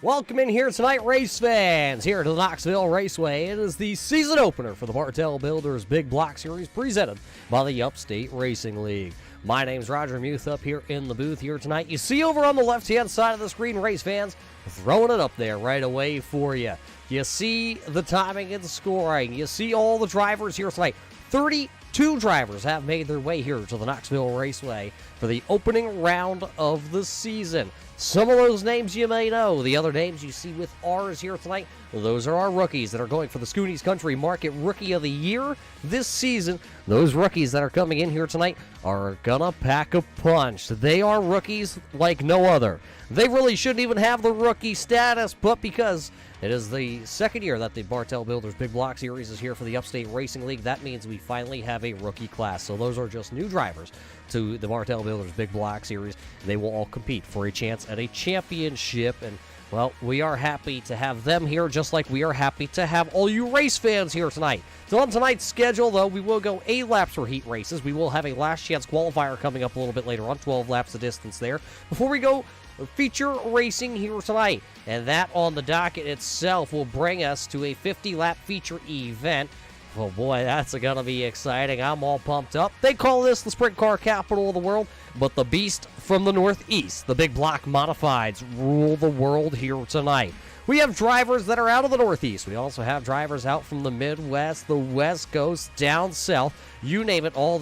Welcome in here tonight, race fans, here to the Knoxville Raceway. It is the season opener for the Bartel Builders Big Block Series presented by the Upstate Racing League. My name's Roger Muth up here in the booth here tonight. You see over on the left-hand side of the screen, race fans, throwing it up there right away for you. You see the timing and the scoring. You see all the drivers here tonight. 32 drivers have made their way here to the Knoxville Raceway for the opening round of the season. Some of those names you may know. The other names you see with ours here tonight, those are our rookies that are going for the Schoony's Country Market Rookie of the Year this season. Those rookies that are coming in here tonight are gonna pack a punch. They are rookies like no other. They really shouldn't even have the rookie status, but because it is the second year that the Bartel Builders Big Block Series is here for the Upstate Racing League, that means we finally have a rookie class. So those are just new drivers to the Bartel Builders Big Block Series. They will all compete for a chance at a championship, and well, we are happy to have them here, just like we are happy to have all you race fans here tonight. So on tonight's schedule, though, we will go 8 laps for heat races. We will have a last chance qualifier coming up a little bit later on, 12 laps of distance there. Before we go feature racing here tonight, and that on the docket itself will bring us to a 50-lap feature event. Oh boy, that's gonna be exciting. I'm all pumped up. They call this the sprint car capital of the world, but the beast from the Northeast, the Big Block Modifieds, rule the world here tonight. We have drivers that are out of the Northeast. We also have drivers out from the Midwest, the West Coast, down south. You name it, all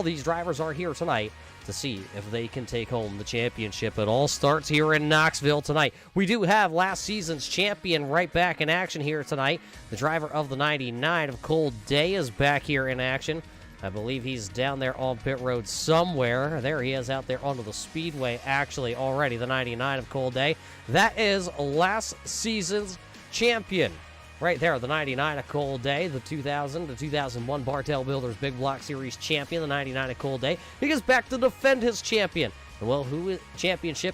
these drivers are here tonight to see if they can take home the championship. It all starts here in Knoxville tonight. We do have last season's champion right back in action here tonight. The driver of the 99 of Cold Day is back here in action. I believe he's down there on pit road somewhere. There he is out there onto the speedway actually already, the 99 of Cold Day. That is last season's champion. Right there, the 99 of Cold Day, the 2000 to 2001 Bartel Builders Big Block Series champion, the 99 of Cold Day. He goes back to defend his championship,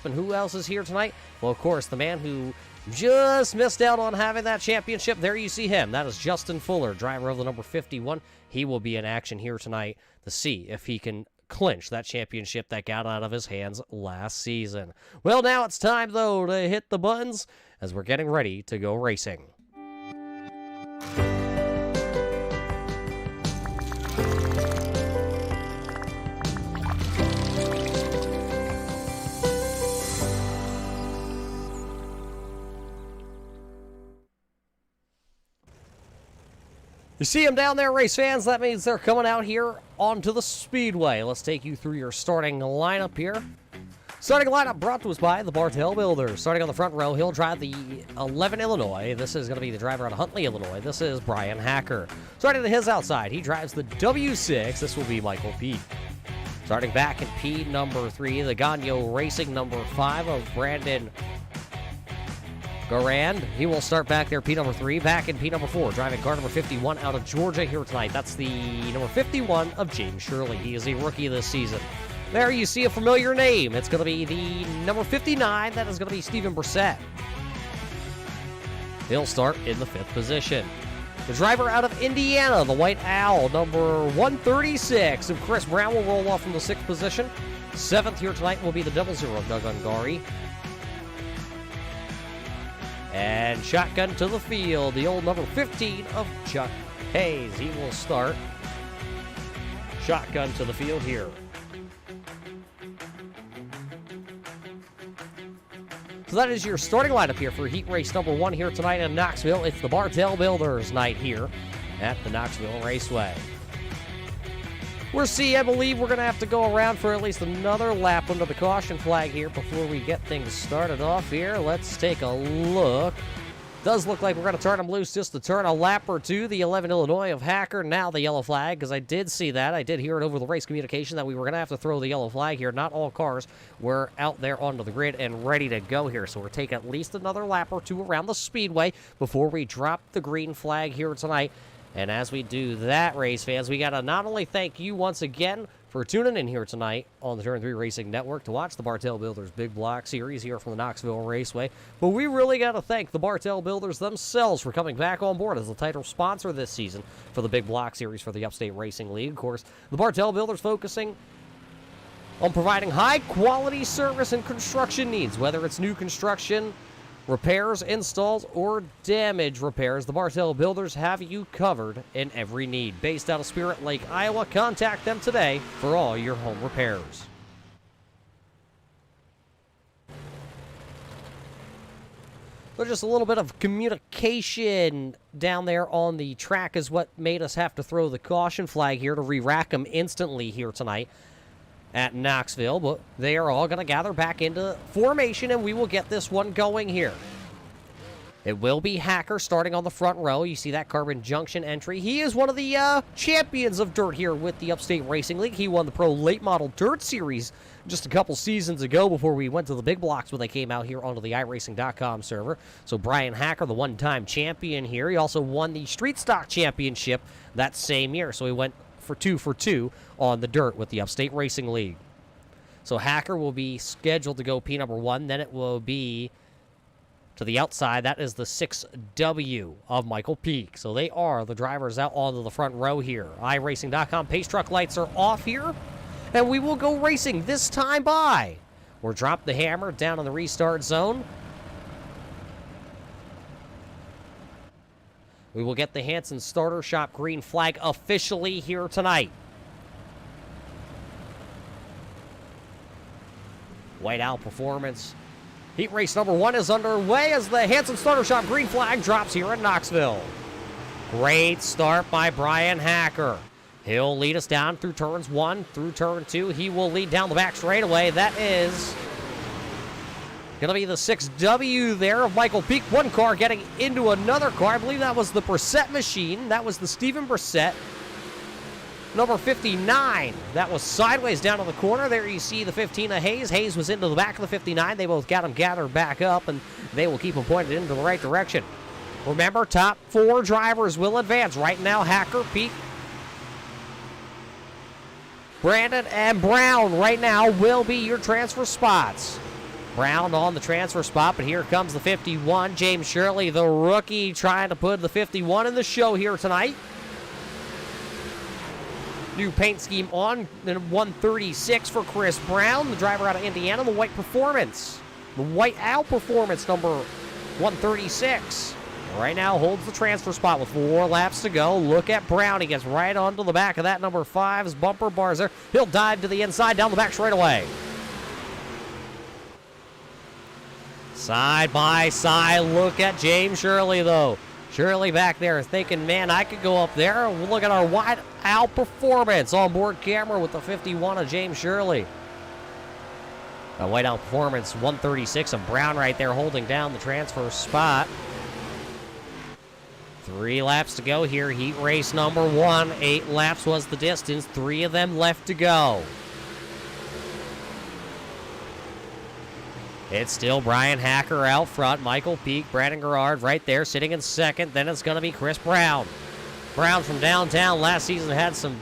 and who else is here tonight? Well, of course, the man who just missed out on having that championship. There you see him. That is Justin Fuller, driver of the number 51. He will be in action here tonight to see if he can clinch that championship that got out of his hands last season. Well, now it's time, though, to hit the buttons as we're getting ready to go racing. You see them down there, race fans. That means they're coming out here onto the speedway. Let's take you through your starting lineup here. Starting lineup brought to us by the Bartel Builders. Starting on the front row, he'll drive the 11 Illinois. This is going to be the driver out of Huntley, Illinois. This is Brian Hacker. Starting to his outside, he drives the W6. This will be Michael Pete. Starting back in P number 3, the Gagno Racing number 5 of Brandon Garand. He will start back there, P number 3. Back in P number 4, driving car number 51 out of Georgia here tonight. That's the number 51 of James Shirley. He is a rookie this season. There you see a familiar name. It's going to be the number 59. That is going to be Steven Brissett. He'll start in the 5th position. The driver out of Indiana, the Whiteowl, number 136 of Chris Brown, will roll off from the 6th position. 7th here tonight will be the 00 of Doug Ungari. And shotgun to the field, the old number 15 of Chuck Hayes. He will start shotgun to the field here. So that is your starting lineup here for heat race number 1 here tonight in Knoxville. It's the Bartel Builders night here at the Knoxville Raceway. I believe we're going to have to go around for at least another lap under the caution flag here before we get things started off here. Let's take a look. Does look like we're going to turn them loose just to turn a lap or two. The 11 Illinois of Hacker, now the yellow flag, because I did see that. I did hear it over the race communication that we were going to have to throw the yellow flag here. Not all cars were out there onto the grid and ready to go here. So we're taking at least another lap or two around the speedway before we drop the green flag here tonight. And as we do that, race fans, we got to not only thank you once again for tuning in here tonight on the Turn 3 Racing Network to watch the Bartel Builders Big Block Series here from the Knoxville Raceway, but we really got to thank the Bartel Builders themselves for coming back on board as the title sponsor this season for the Big Block Series for the Upstate Racing League. Of course, the Bartel Builders focusing on providing high-quality service and construction needs, whether it's new construction, repairs, installs, or damage repairs, the Bartel Builders have you covered in every need. Based out of Spirit Lake, Iowa, contact them today for all your home repairs. So just a little bit of communication down there on the track is what made us have to throw the caution flag here to re-rack them instantly here tonight at Knoxville. But they are all going to gather back into formation, and we will get this one going here. It will be Hacker starting on the front row. You see that Carbon Junction entry. He is one of the champions of dirt here with the Upstate Racing League. He won the Pro Late Model Dirt Series just a couple seasons ago before we went to the big blocks when they came out here onto the iRacing.com server. So Brian Hacker, the one-time champion here. He also won the Street Stock Championship that same year. So he went for two on the dirt with the Upstate Racing League. So Hacker will be scheduled to go P number 1. Then it will be to the outside. That is the 6W of Michael Peak. So they are the drivers out onto the front row here. iRacing.com pace truck lights are off here, and we will go racing this time by. We'll drop the hammer down in the restart zone. We will get the Hanson Starter Shop green flag officially here tonight. Whiteowl Performance Heat race number 1 is underway as the Hanson Starter Shop green flag drops here in Knoxville. Great start by Brian Hacker. He'll lead us down through turns 1 through turn 2. He will lead down the back straightaway. That is going to be the 6W there of Michael Peak. One car getting into another car. I believe that was the Brissett machine. That was the Steven Brissett. Number 59. That was sideways down to the corner. There you see the 15 of Hayes. Hayes was into the back of the 59. They both got him gathered back up, and they will keep him pointed into the right direction. Remember, top 4 drivers will advance. Right now, Hacker, Peak, Brandon, and Brown right now will be your transfer spots. Brown on the transfer spot, but here comes the 51. James Shirley, the rookie, trying to put the 51 in the show here tonight. New paint scheme on, then 136 for Chris Brown, the driver out of Indiana, the White Performance. The Whiteowl Performance, number 136. Right now holds the transfer spot with 4 laps to go. Look at Brown. He gets right onto the back of that number 5's bumper bars there. He'll dive to the inside, down the back straight away. Side by side, look at James Shirley, though. Shirley back there thinking, man, I could go up there. Look at our Whiteowl Performance on board camera with the 51 of James Shirley. A Whiteowl Performance 136 of Brown right there holding down the transfer spot. 3 laps to go here. Heat race number 1. 8 laps was the distance. 3 of them left to go. It's still Brian Hacker out front. Michael Peak, Brandon Gerard right there sitting in second. Then it's going to be Chris Brown. Brown from downtown last season had some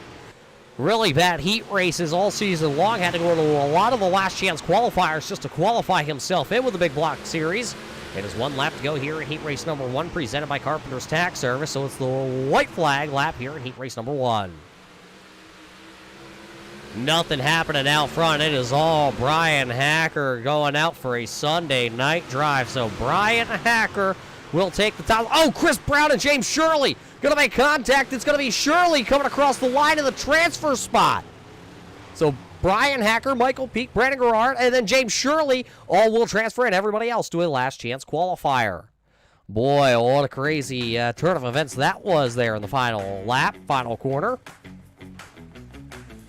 really bad heat races all season long. Had to go to a lot of the last chance qualifiers just to qualify himself in with the Big Block Series. It is 1 lap to go here in heat race number 1 presented by Carpenter's Tax Service. So it's the white flag lap here in heat race number 1. Nothing happening out front. It is all Brian Hacker going out for a Sunday night drive. So Brian Hacker will take the top. Oh, Chris Brown and James Shirley going to make contact. It's going to be Shirley coming across the line of the transfer spot. So Brian Hacker, Michael Peak, Brandon Gerard, and then James Shirley all will transfer, and everybody else to a last chance qualifier. Boy, what a crazy turn of events that was there in the final lap, final corner.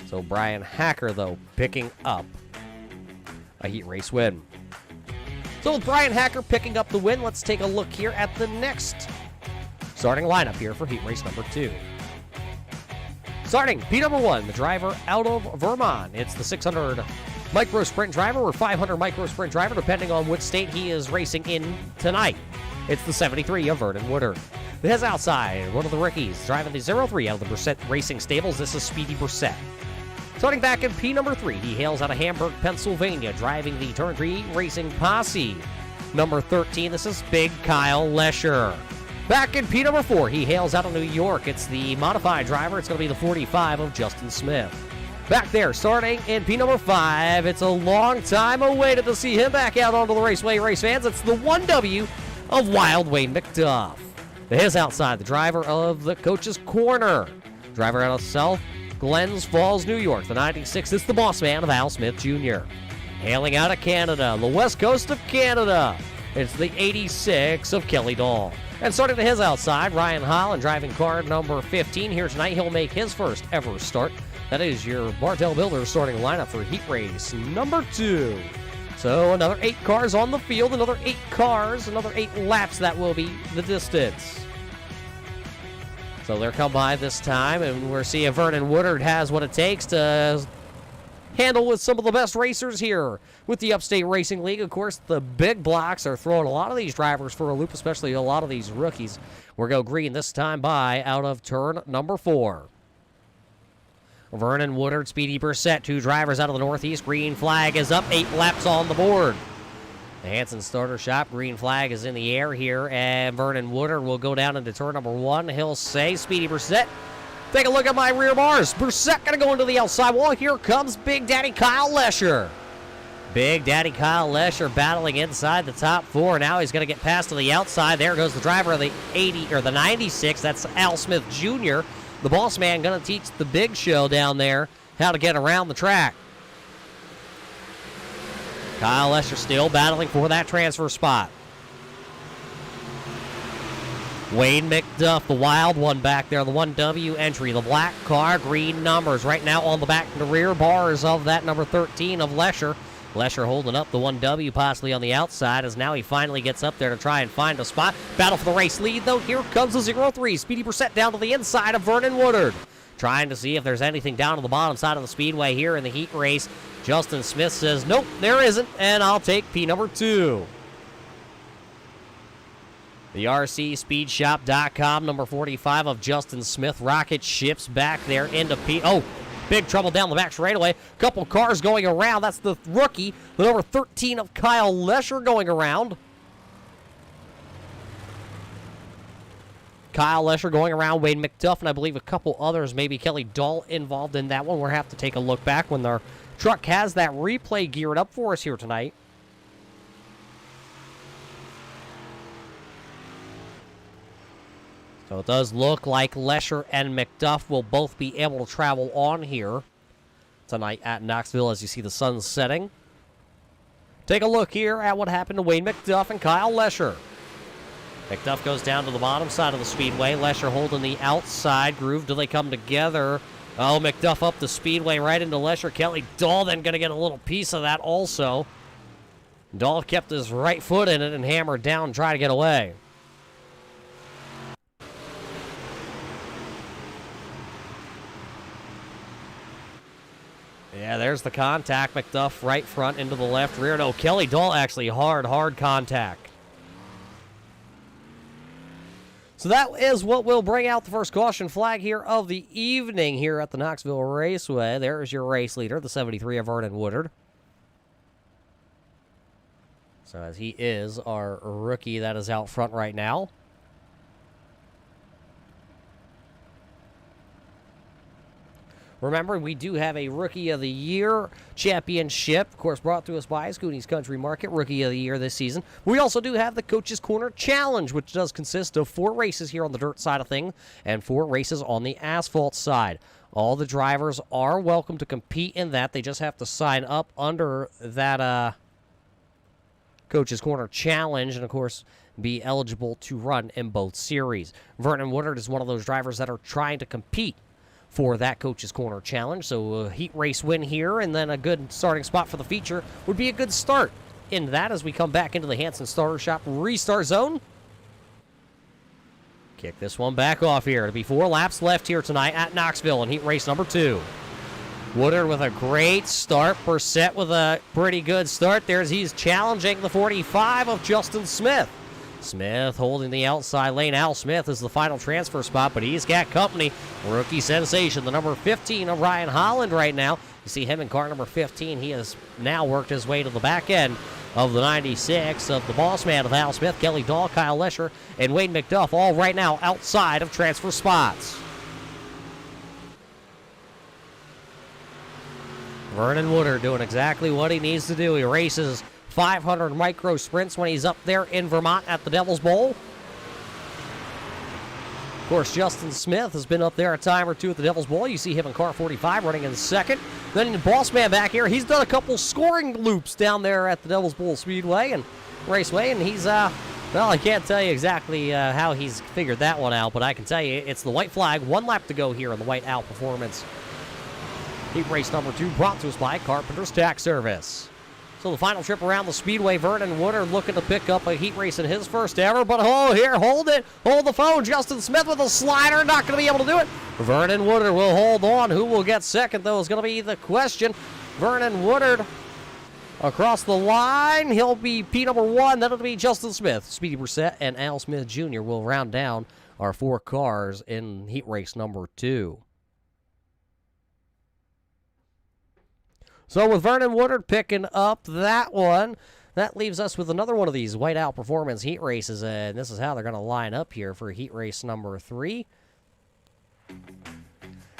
So Brian Hacker, though, picking up a heat race win. So with Brian Hacker picking up the win, let's take a look here at the next starting lineup here for heat race number 2. Starting P number 1, the driver out of Vermont. It's the 600 micro sprint driver or 500 micro sprint driver, depending on which state he is racing in tonight. It's the 73 of Vernon Woodard. His outside, one of the rookies, driving the 03 out of the Brissett Racing Stables. This is Speedy Brissett. Starting back in P number 3, he hails out of Hamburg, Pennsylvania, driving the Turn 3 Racing Posse. Number 13, this is Big Kyle Lesher. Back in P number 4, he hails out of New York. It's the modified driver. It's going to be the 45 of Justin Smith. Back there, starting in P number 5. It's a long time awaited to see him back out onto the raceway, race fans. It's the 1W of Wild Wayne McDuff. His outside, the driver of the coach's corner. Driver out of South Glens Falls, New York. The 96 is the boss man of Al Smith Jr. Hailing out of Canada, the west coast of Canada. It's the 86 of Kelly Dahl. And starting to his outside, Ryan Holland driving car number 15 here tonight. He'll make his first ever start. That is your Bartel Builders starting lineup for heat race number 2. So another 8 cars on the field, another 8 cars, another 8 laps. That will be the distance. So they're come by this time, and we're seeing Vernon Woodard has what it takes to handle with some of the best racers here with the Upstate Racing League. Of course, the big blocks are throwing a lot of these drivers for a loop, especially a lot of these rookies. We'll go green this time by out of turn number 4. Vernon Woodard, Speedy Brissett, 2 drivers out of the northeast. Green flag is up, 8 laps on the board. The Hanson starter shop, green flag is in the air here, and Vernon Woodard will go down into turn number 1. He'll say, Speedy Brissett, take a look at my rear bars. Brissett going to go into the outside wall. Here comes Big Daddy Kyle Lesher. Big Daddy Kyle Lesher battling inside the top 4. Now he's going to get past to the outside. There goes the driver of the 80 or the 96. That's Al Smith Jr. The boss man going to teach the big show down there how to get around the track. Kyle Lesher still battling for that transfer spot. Wayne McDuff, the wild one back there, the 1W entry, the black car, green numbers right now on the back and the rear bars of that number 13 of Lesher. Lesher holding up the 1W possibly on the outside as now he finally gets up there to try and find a spot. Battle for the race lead, though. Here comes the 0-3. Speedy Brissett down to the inside of Vernon Woodard. Trying to see if there's anything down on the bottom side of the speedway here in the heat race. Justin Smith says, nope, there isn't, and I'll take P number 2. The RCSpeedShop.com, number 45 of Justin Smith. Rocket ships back there into P. Oh, big trouble down the back straightaway. Couple cars going around. That's the rookie, the number 13 of Kyle Lesher going around. Kyle Lesher going around, Wayne McDuff, and I believe a couple others, maybe Kelly Dahl involved in that one. We'll have to take a look back when our truck has that replay geared up for us here tonight. So it does look like Lesher and McDuff will both be able to travel on here tonight at Knoxville as you see the sun setting. Take a look here at what happened to Wayne McDuff and Kyle Lesher. McDuff goes down to the bottom side of the speedway. Lesher holding the outside groove. Do they come together? Oh, McDuff up the speedway right into Lesher. Kelly Dahl then going to get a little piece of that also. Dahl kept his right foot in it and hammered down and tried to get away. Yeah, there's the contact. McDuff right front into the left rear. No, Kelly Dahl actually hard contact. So that is what will bring out the first caution flag here of the evening here at the Knoxville Raceway. There's your race leader, the 73 of Vernon Woodard. So as he is our rookie that is out front right now. Remember, we do have a Rookie of the Year championship, of course, brought to us by Schoony's Country Market, Rookie of the Year this season. We also do have the Coach's Corner Challenge, which does consist of 4 races here on the dirt side of things and 4 races on the asphalt side. All the drivers are welcome to compete in that. They just have to sign up under that Coach's Corner Challenge and, of course, be eligible to run in both series. Vernon Woodard is one of those drivers that are trying to compete for that Coach's Corner Challenge. So a heat race win here and then a good starting spot for the feature would be a good start in that as we come back into the Hanson Starter Shop restart zone. Kick this one back off here. It'll be 4 laps left here tonight at Knoxville in heat race number 2. Woodard with a great start. Brissett with a pretty good start there as he's challenging the 45 of Justin Smith. Smith holding the outside lane. Al Smith is the final transfer spot, but he's got company. Rookie sensation, the number 15 of Ryan Holland right now. You see him in car number 15. He has now worked his way to the back end of the 96 of the boss man of Al Smith, Kelly Dahl, Kyle Lesher, and Wayne McDuff, all right now outside of transfer spots. Vernon Woodard doing exactly what he needs to do. He races 500 micro sprints when he's up there in Vermont at the Devil's Bowl. Of course, Justin Smith has been up there a time or two at the Devil's Bowl. You see him in car 45 running in second. Then Boss Man back here, he's done a couple scoring loops down there at the Devil's Bowl Speedway and Raceway, and he's, well, I can't tell you exactly how he's figured that one out, but I can tell you it's the white flag. 1 lap to go here on the Whiteowl Performance Heat Race number 2, brought to us by Carpenter's Tax Service. So the final trip around the Speedway, Vernon Woodard looking to pick up a heat race in his first ever, but here, hold it, hold the phone. Justin Smith with a slider, not going to be able to do it. Vernon Woodard will hold on. Who will get second, though, is going to be the question. Vernon Woodard across the line. He'll be P number 1. That'll be Justin Smith. Speedy Brissett and Al Smith Jr. will round down our 4 cars in heat race number 2. So with Vernon Woodard picking up that one, that leaves us with another one of these Whiteowl Performance heat races, and this is how they're going to line up here for heat race number 3.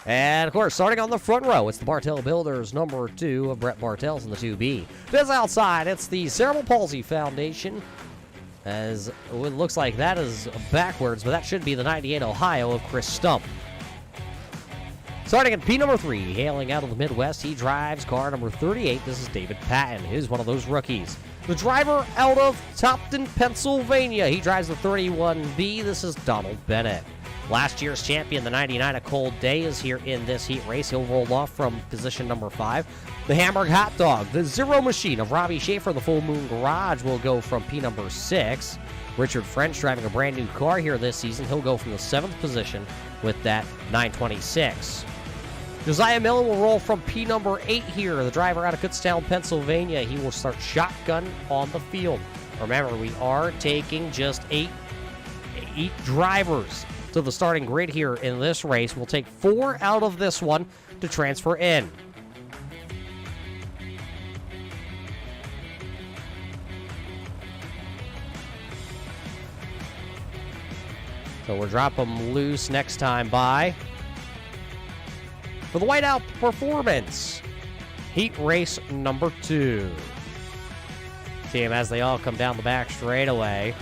And, of course, starting on the front row, it's the Bartel Builders number 2 of Brett Bartel's in the 2B. This outside, it's the Cerebral Palsy Foundation, as it looks like that is backwards, but that should be the 98 Ohio of Chris Stump. Starting at P number 3, hailing out of the Midwest, he drives car number 38. This is David Patton, who's one of those rookies. The driver out of Topton, Pennsylvania, he drives the 31B. This is Donald Bennett. Last year's champion, the 99 A Cold Day, is here in this heat race. He'll roll off from position number 5. The Hamburg Hot Dog, the Zero Machine of Robbie Schaefer, the Full Moon Garage, will go from P number 6. Richard French driving a brand new car here this season. He'll go from the 7th position with that 926. Josiah Miller will roll from P number 8 here, the driver out of Kutztown, Pennsylvania. He will start shotgun on the field. Remember, we are taking just 8 drivers to the starting grid here in this race. We'll take 4 out of this one to transfer in. So we'll drop them loose next time by. For the Whiteowl Performance heat race number 2. See them as they all come down the back straightaway.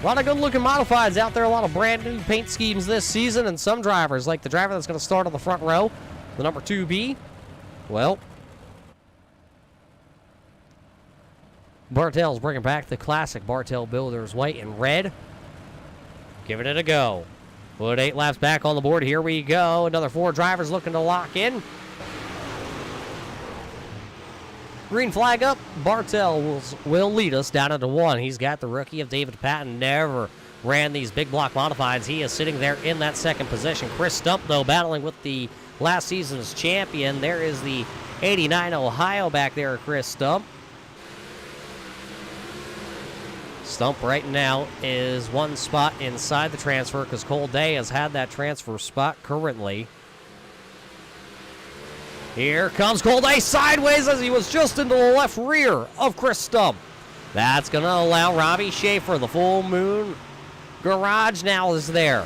A lot of good-looking modifieds out there, a lot of brand-new paint schemes this season, and some drivers, like the driver that's going to start on the front row, the number 2B, well, Bartel's bringing back the classic Bartel Builders white and red. Giving it a go. Put 8 laps back on the board. Here we go. Another 4 drivers looking to lock in. Green flag up. Bartel will lead us down into 1. He's got the rookie of David Patton. Never ran these big block modifieds. He is sitting there in that 2nd position. Chris Stump, though, battling with the last season's champion. There is the 89 Ohio back there, Chris Stump. Stump right now is 1 spot inside the transfer because Cold Day has had that transfer spot currently. Here comes Cold Day sideways as he was just into the left rear of Chris Stump. That's going to allow Robbie Schaefer, the Full Moon Garage now is there.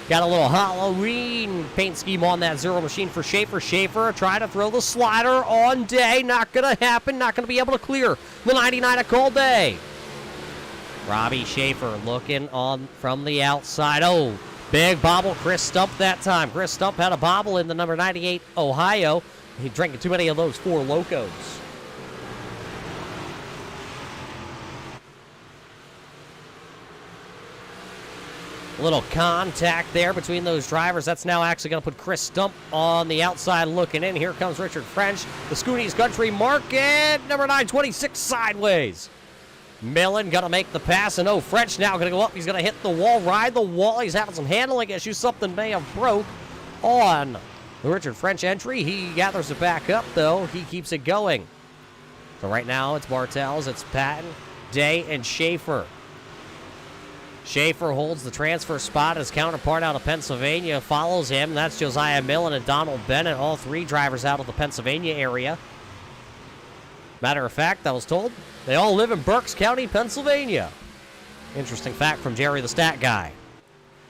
Got a little Halloween paint scheme on that Zero Machine for Schaefer. Schaefer trying to throw the slider on Day. Not going to happen. Not going to be able to clear the 99 of Cold Day. Robbie Schaefer looking on from the outside. Oh, big bobble. Chris Stump that time. Chris Stump had a bobble in the number 98 Ohio. He drank too many of those 4 Locos. A little contact there between those drivers. That's now actually going to put Chris Stump on the outside looking in. Here comes Richard French. The Schoony's Country Market. Number 926 sideways. Millen going to make the pass, and French now going to go up. He's going to hit the wall, ride the wall. He's having some handling issues. Something may have broke on the Richard French entry. He gathers it back up, though. He keeps it going. So right now it's Bartels, it's Patton, Day, and Schaefer. Schaefer holds the transfer spot. His counterpart out of Pennsylvania follows him. That's Josiah Millen and Donald Bennett, all 3 drivers out of the Pennsylvania area. Matter of fact, I was told they all live in Berks County, Pennsylvania. Interesting fact from Jerry the Stat Guy.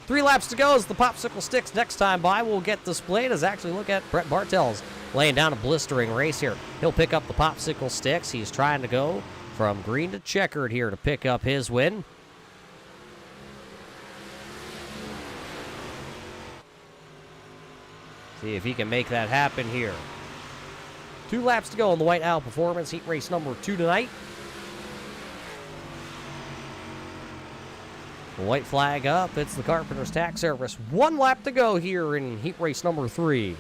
3 laps to go as the popsicle sticks next time by will get displayed as actually look at Brett Bartel's laying down a blistering race here. He'll pick up the popsicle sticks. He's trying to go from green to checkered here to pick up his win. See if he can make that happen here. 2 laps to go on the Whiteowl Performance Heat Race number 2 tonight. The white flag up. It's the Carpenter's Tax Service. 1 lap to go here in Heat Race number 3.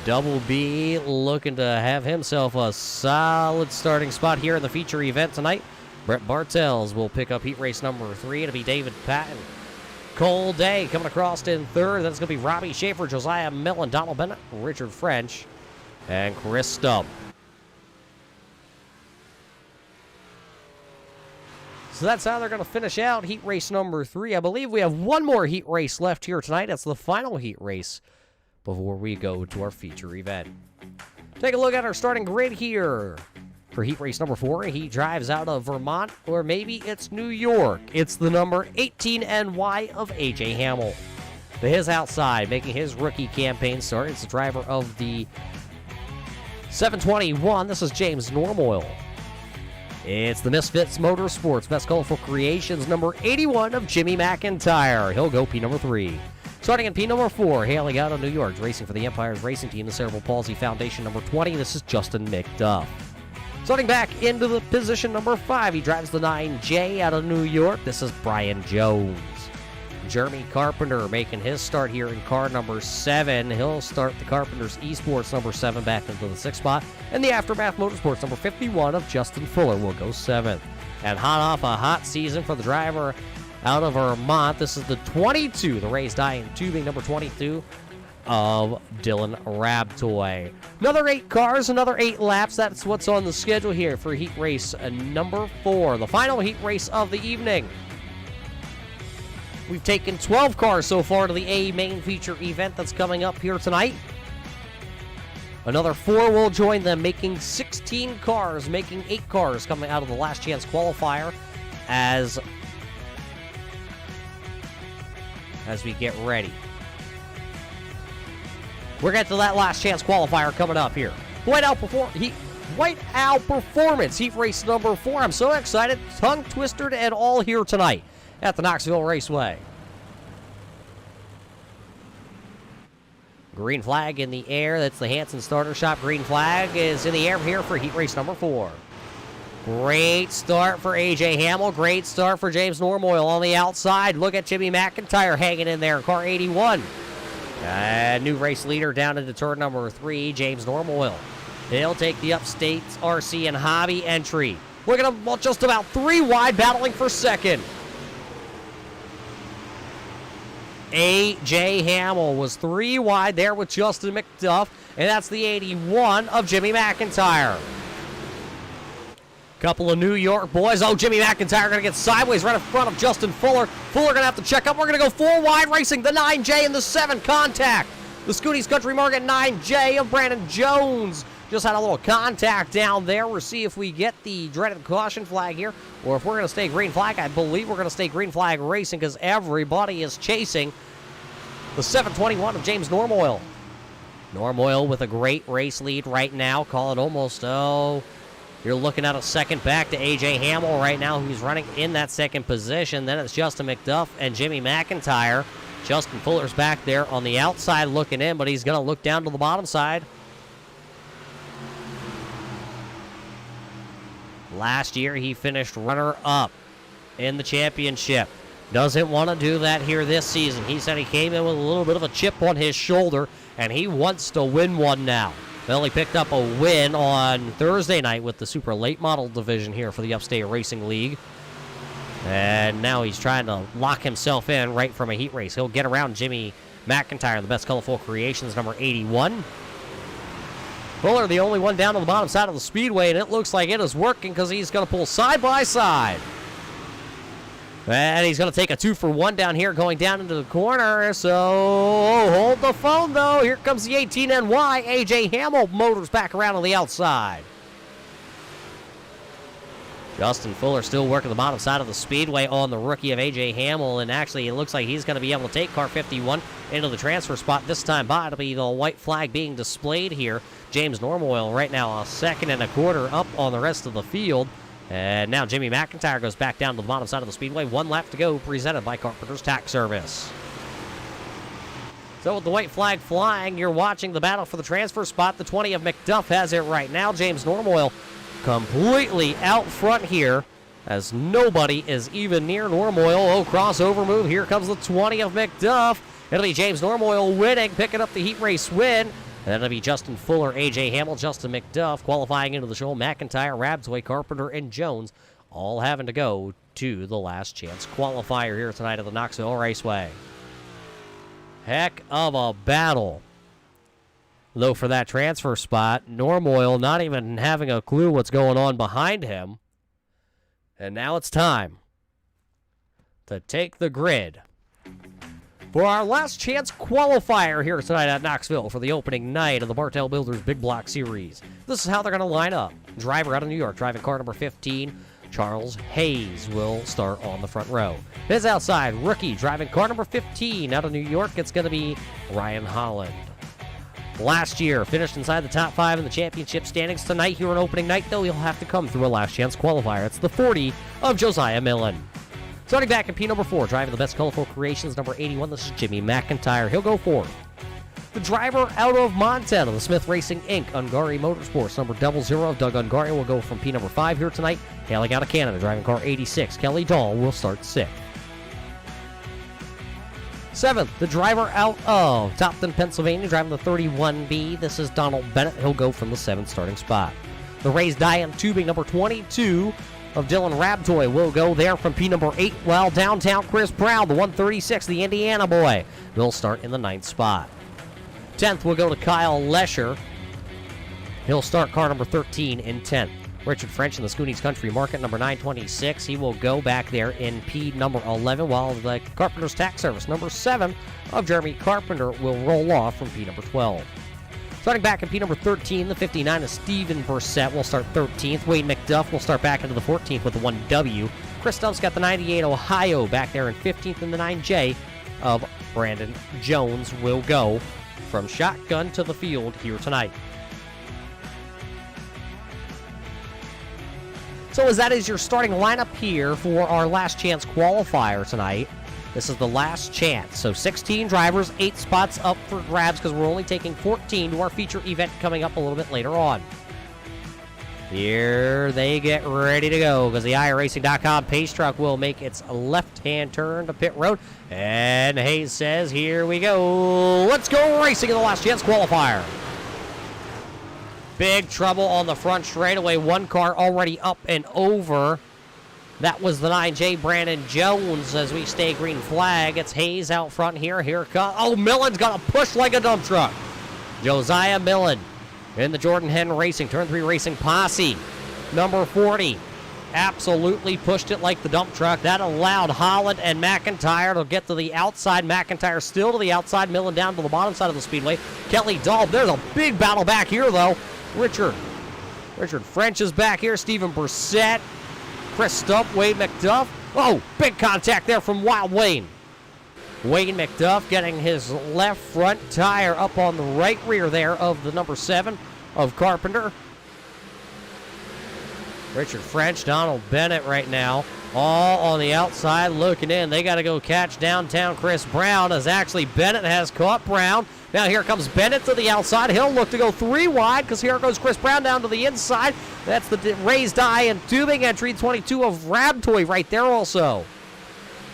Double B looking to have himself a solid starting spot here in the feature event tonight. Brett Bartels will pick up Heat Race number 3. It'll be David Patton. Cole Day coming across in 3rd. That's going to be Robbie Schaefer, Josiah Millen, Donald Bennett, Richard French, and Chris Stubb. So that's how they're going to finish out Heat Race number 3. I believe we have 1 more heat race left here tonight. That's the final heat race before we go to our feature event. Take a look at our starting grid here. For Heat Race number 4, he drives out of Vermont, or maybe it's New York. It's the number 18 NY of A.J. Hamill. To his outside, making his rookie campaign start, it's the driver of the 721. This is James Normoyle. It's the Misfits Motorsports Best Colorful Creations number 81 of Jimmy McIntyre. He'll go P number 3. Starting in P number 4, hailing out of New York, racing for the Empire's Racing Team, the Cerebral Palsy Foundation number 20. This is Justin McDuff. Starting back into the position number 5, he drives the 9J out of New York. This is Brian Jones. Jeremy Carpenter making his start here in car number 7. He'll start the Carpenter's Esports number 7 back into the 6th spot. And the Aftermath Motorsports number 51 of Justin Fuller will go 7th. And hot off a hot season for the driver out of Vermont. This is the 22, the raised iron tubing number 22. Of Dylan Rabtoy. Another 8 cars, another 8 laps. That's what's on the schedule here for heat race number 4, the final heat race of the evening. We've taken 12 cars so far to the A main feature event that's coming up here tonight. Another 4 will join them, making 16 cars, making 8 cars coming out of the last chance qualifier as we get ready. We're getting to that last chance qualifier coming up here. Whiteowl Performance Heat Race number 4. I'm so excited, tongue twistered and all here tonight at the Knoxville Raceway. Green flag in the air. That's the Hanson Starter Shop. Green flag is in the air here for Heat Race number 4. Great start for A.J. Hamill. Great start for James Normoyle on the outside. Look at Jimmy McIntyre hanging in there in car 81. New race leader down into turn number 3, James Normoyle. He'll take the Upstate RC and Hobby entry. Look at him, well, just about 3 wide, battling for second. A.J. Hamill was 3 wide there with Justin McDuff, and that's the 81 of Jimmy McIntyre. Couple of New York boys. Oh, Jimmy McIntyre going to get sideways right in front of Justin Fuller. Fuller going to have to check up. We're going to go 4 wide racing. The 9J and the 7 contact. The Schoony's Country Market 9J of Brandon Jones. Just had a little contact down there. We'll see if we get the dreaded caution flag here, or if we're going to stay green flag. I believe we're going to stay green flag racing because everybody is chasing the 721 of James Normoyle. Normoyle with a great race lead right now. Call it almost, you're looking at a second back to A.J. Hamill right now, who's running in that second position. Then it's Justin McDuff and Jimmy McIntyre. Justin Fuller's back there on the outside looking in, but he's going to look down to the bottom side. Last year, he finished runner-up in the championship. Doesn't want to do that here this season. He said he came in with a little bit of a chip on his shoulder, and he wants to win one now. Well, he picked up a win on Thursday night with the Super Late Model division here for the Upstate Racing League. And now he's trying to lock himself in right from a heat race. He'll get around Jimmy McIntyre, the Best Colorful Creations, number 81. Fuller, the only one down on the bottom side of the speedway, and it looks like it is working because he's going to pull side by side. And he's going to take a 2-for-1 down here going down into the corner. So hold the phone, though. Here comes the 18NY. A.J. Hamill motors back around on the outside. Justin Fuller still working the bottom side of the speedway on the rookie of A.J. Hamill. And actually, it looks like he's going to be able to take car 51 into the transfer spot. This time by, it'll be the white flag being displayed here. James Normoyle right now a 2nd and a quarter up on the rest of the field. And now Jimmy McIntyre goes back down to the bottom side of the speedway. 1 lap to go, presented by Carpenter's Tax Service. So with the white flag flying, you're watching the battle for the transfer spot. The 20 of McDuff has it right now. James Normoyle completely out front here, as nobody is even near Normoyle. Oh, crossover move. Here comes the 20 of McDuff. It'll be James Normoyle winning, picking up the heat race win. And that'll be Justin Fuller, A.J. Hamill, Justin McDuff qualifying into the show. McIntyre, Rabsway, Carpenter, and Jones all having to go to the last chance qualifier here tonight at the Knoxville Raceway. Heck of a battle, though, for that transfer spot. Normoyle not even having a clue what's going on behind him. And now it's time to take the grid for our last chance qualifier here tonight at Knoxville for the opening night of the Bartel Builders Big Block Series. This is how they're going to line up. Driver out of New York, driving car number 15, Charles Hayes, will start on the front row. His outside, rookie, driving car number 15 out of New York, it's going to be Ryan Holland. Last year, finished inside the top 5 in the championship standings. Tonight, here on opening night, though, he'll have to come through a last chance qualifier. It's the 40 of Josiah Millen. Starting back in P number 4, driving the Best Colorful Creations, number 81, this is Jimmy McIntyre. He'll go forward. The driver out of Montana, the Smith Racing Inc., Ungari Motorsports, number 00 of Doug Ungari, will go from P number 5 here tonight. Hailing out of Canada, driving car 86, Kelly Dahl will start 6th. 7th, the driver out of Topton, Pennsylvania, driving the 31B, this is Donald Bennett. He'll go from the 7th starting spot. The raised die-in tubing, number 22 of Dylan Rabtoy, will go there from P number 8, while downtown Chris Brown, the 136, the Indiana boy, will start in the 9th spot. 10th will go to Kyle Lesher. He'll start car number 13 in 10th. Richard French in the Schoony's Country Market, number 926. He will go back there in P number 11, while the Carpenter's Tax Service, number 7 of Jeremy Carpenter, will roll off from P number 12. Starting back in P number 13, the 59 of Steven Brissett will start 13th. Wade McDuff will start back into the 14th with the 1W. Chris Stump's got the 98 Ohio back there in 15th, and the 9J of Brandon Jones will go from shotgun to the field here tonight. So as that is your starting lineup here for our last chance qualifier tonight. This is the last chance. So 16 drivers, 8 spots up for grabs because we're only taking 14 to our feature event coming up a little bit later on. Here they get ready to go because the iRacing.com pace truck will make its left-hand turn to pit road. And Hayes says, here we go. Let's go racing in the last chance qualifier. Big trouble on the front straightaway. One car already up and over. That was the 9J Brandon Jones as we stay green flag. It's Hayes out front here. Here comes. Oh, Millen's got a push like a dump truck. Josiah Millen in the Jordan Henn Racing, Turn 3 Racing Posse. Number 40 absolutely pushed it like the dump truck. That allowed Holland and McIntyre to get to the outside. McIntyre still to the outside. Millen down to the bottom side of the speedway. Kelly Dahl. There's a big battle back here, though. Richard French is back here. Steven Brissett. Chris Stump, Wade McDuff. Oh, big contact there from Wild Wayne. Wayne McDuff getting his left front tire up on the right rear there of the number 7 of Carpenter. Richard French, Donald Bennett right now, all on the outside looking in. They got to go catch downtown Chris Brown as actually Bennett has caught Brown. Now here comes Bennett to the outside. He'll look to go 3 wide because here goes Chris Brown down to the inside. That's the raised eye and tubing entry, 22 of Rabtoy right there also.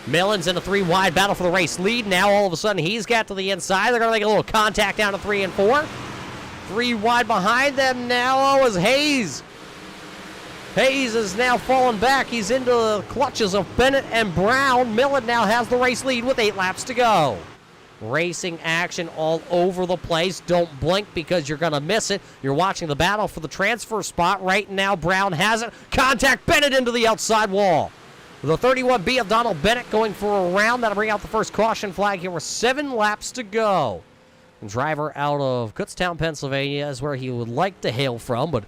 Millen's in a 3 wide battle for the race lead. Now all of a sudden he's got to the inside. They're going to make a little contact down to 3 and 4. 3 wide behind them now is Hayes. Hayes is now falling back. He's into the clutches of Bennett and Brown. Millen now has the race lead with 8 laps to go. Racing action all over the place. Don't blink because you're going to miss it. You're watching the battle for the transfer spot. Right now, Brown has it. Contact Bennett into the outside wall. The 31B of Donald Bennett going for a round. That'll bring out the first caution flag here with 7 laps to go. The driver out of Kutztown, Pennsylvania is where he would like to hail from, but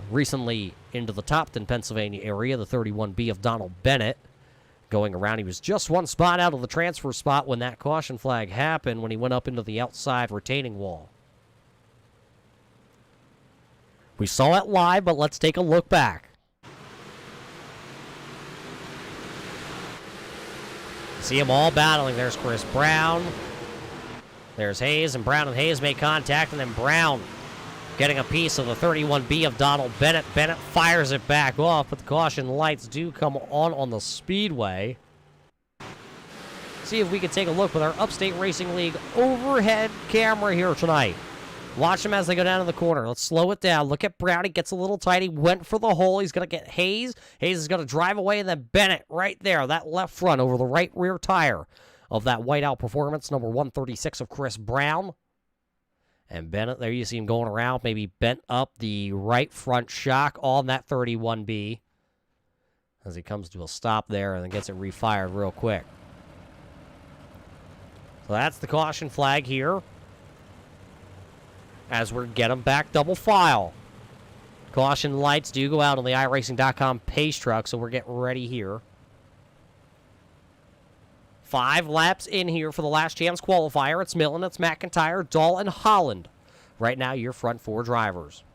recently into the Topton, Pennsylvania area, the 31B of Donald Bennett. going around. He was just one spot out of the transfer spot when that caution flag happened, when he went up into the outside retaining wall. We saw it live, but let's take a look back. See them all battling. There's Chris Brown. There's Hayes, and Brown and Hayes make contact, and then Brown getting a piece of the 31B of Donald Bennett. Bennett fires it back off, but the caution lights do come on the speedway. See if we can take a look with our Upstate Racing League overhead camera here tonight. Watch them as they go down to the corner. Let's slow it down. Look at Brown. He gets a little tight. He went for the hole. He's going to get Hayes. Hayes is going to drive away, and then Bennett right there. That left front over the right rear tire of that Whiteowl Performance, number 136 of Chris Brown. And Bennett, there you see him going around, maybe bent up the right front shock on that 31B as he comes to a stop there and then gets it refired real quick. So that's the caution flag here as we're getting back double file. Caution lights do go out on the iRacing.com pace truck, so we're getting ready here. 5 laps in here for the last chance qualifier. It's Millen, it's McIntyre, Dahl, and Holland. Right now, your front 4 drivers.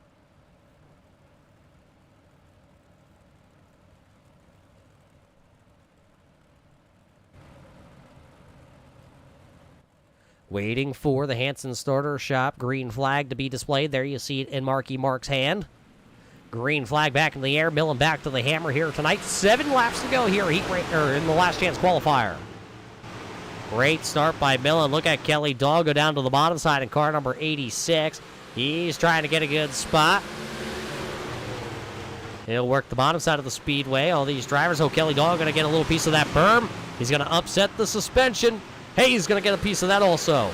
Waiting for the Hanson starter shop green flag to be displayed. There you see it in Marky Mark's hand. Green flag back in the air. Millen back to the hammer here tonight. 7 laps to go here in the last chance qualifier. Great start by Millen. Look at Kelly Dahl go down to the bottom side in car number 86. He's trying to get a good spot. He'll work the bottom side of the speedway. All these drivers. Oh, Kelly Dahl going to get a little piece of that berm. He's going to upset the suspension. Hayes going to get a piece of that also.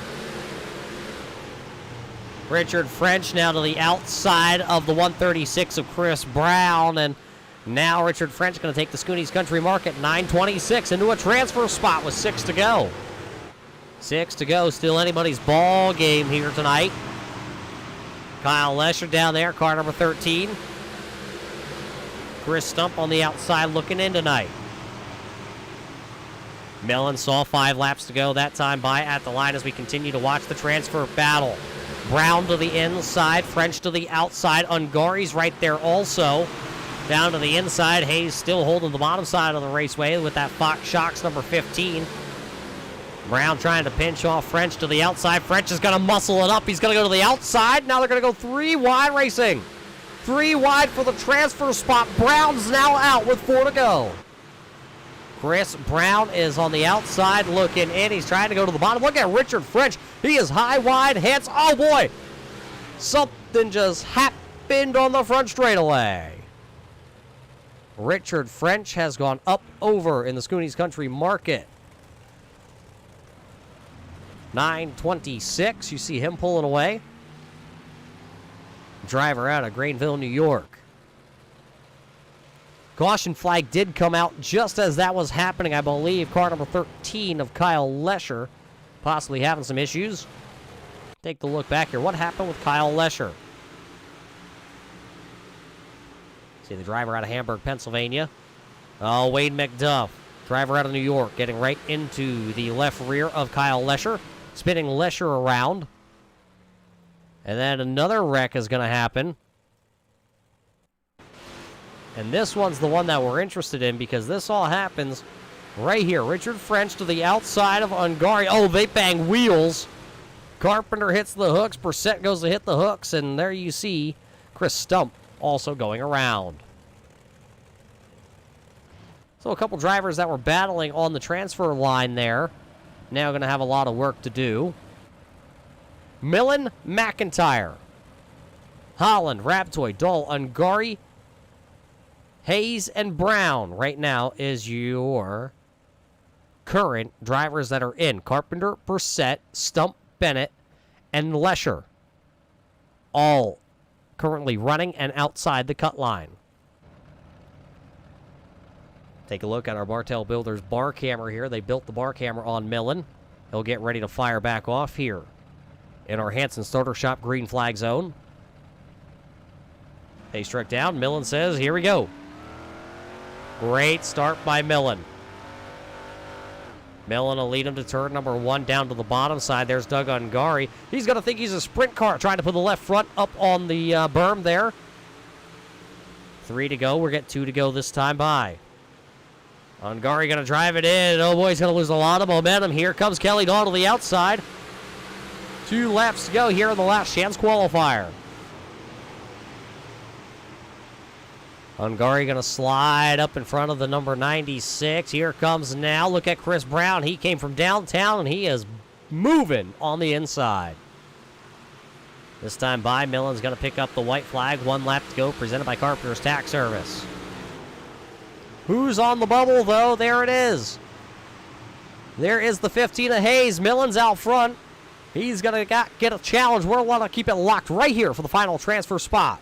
Richard French now to the outside of the 136 of Chris Brown. And now Richard French going to take the Schoony's Country Market 926 into a transfer spot with 6 to go. 6 to go. Still anybody's ball game here tonight. Kyle Lesher down there, car number 13. Chris Stump on the outside looking in tonight. Millen saw 5 laps to go that time by at the line as we continue to watch the transfer battle. Brown to the inside, French to the outside. Ungari's right there also. Down to the inside, Hayes still holding the bottom side of the raceway with that Fox Shocks number 15. Brown trying to pinch off French to the outside. French is going to muscle it up. He's going to go to the outside. Now they're going to go 3 wide racing. 3 wide for the transfer spot. Brown's now out with 4 to go. Chris Brown is on the outside looking in. He's trying to go to the bottom. Look at Richard French. He is high, wide, hands. Oh, boy. Something just happened on the front straightaway. Richard French has gone up over in the Schoony's Country Market. 926. You see him pulling away. Driver out of Greenville, New York. Caution flag did come out just as that was happening, I believe. Car number 13 of Kyle Lesher possibly having some issues. Take the look back here. What happened with Kyle Lesher? See the driver out of Hamburg, Pennsylvania. Oh, Wade McDuff, driver out of New York, getting right into the left rear of Kyle Lesher, spinning Lesher around. And then another wreck is going to happen. And this one's the one that we're interested in because this all happens right here. Richard French to the outside of Ungari. Oh, they bang wheels. Carpenter hits the hooks. Brissett goes to hit the hooks. And there you see Chris Stump also going around. So a couple drivers that were battling on the transfer line there. Now going to have a lot of work to do. Millen, McIntyre, Holland, Raptoy, Dahl, Ungari, Hayes, and Brown right now is your current drivers that are in. Carpenter, Brissett, Stump, Bennett, and Lesher. All currently running and outside the cut line. Take a look at our Bartel Builders bar camera here. They built the bar camera on Millen. He'll get ready to fire back off here in our Hanson starter shop green flag zone. They struck down. Millen says, here we go. Great start by Millen. Millen will lead him to turn number 1 down to the bottom side. There's Doug Ungari. He's going to think he's a sprint car, trying to put the left front up on the berm there. 3 to go. We're getting 2 to go this time by. Ungari going to drive it in. Oh, boy, he's going to lose a lot of momentum. Here comes Kelly Dawn to the outside. 2 laps to go here in the last chance qualifier. Ungari going to slide up in front of the number 96. Here comes now. Look at Chris Brown. He came from downtown, and he is moving on the inside. This time by, Millen's going to pick up the white flag. 1 lap to go, presented by Carpenter's Tax Service. Who's on the bubble, though? There it is. There is the 15 of Hayes. Millen's out front. He's going to get a challenge. We're going to keep it locked right here for the final transfer spot.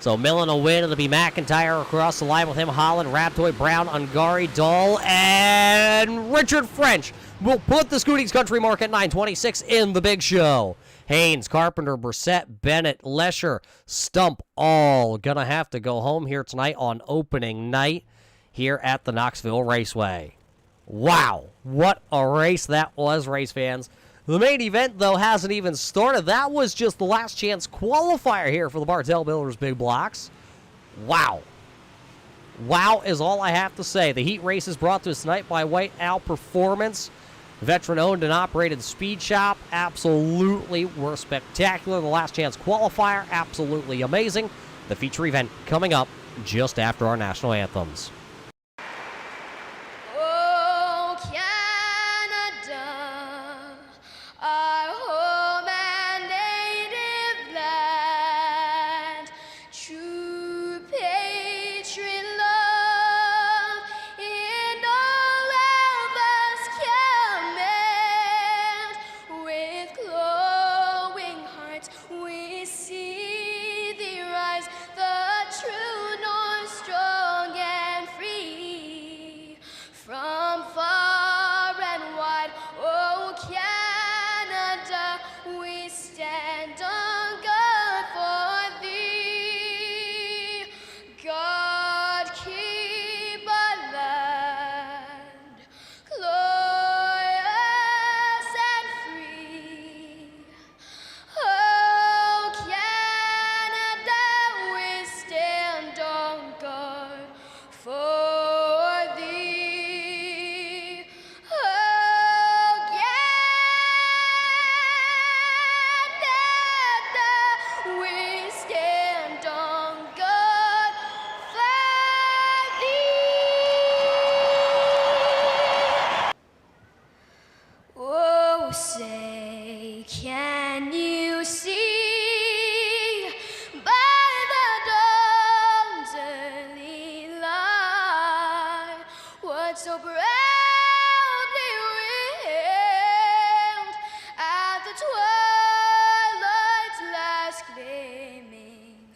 So Millen will win. It'll be McIntyre across the line with him. Holland, Raptoy, Brown, Ungari, Dahl, and Richard French will put the Schoony's Country Mark at 9:26 in the big show. Haynes, Carpenter, Brissett, Bennett, Lesher, Stump, all gonna have to go home here tonight on opening night here at the Knoxville Raceway. Wow, what a race that was, race fans. The main event, though, hasn't even started. That was just the last chance qualifier here for the Bartel Builders Big Blocks. Wow. Wow is all I have to say. The heat race is brought to us tonight by Whiteowl Performance. Veteran-owned and operated speed shop. Absolutely were spectacular. The last chance qualifier, absolutely amazing. The feature event coming up just after our national anthems. Say, can you see by the dawn's early light what so proudly wailed at the twilight's last gleaming,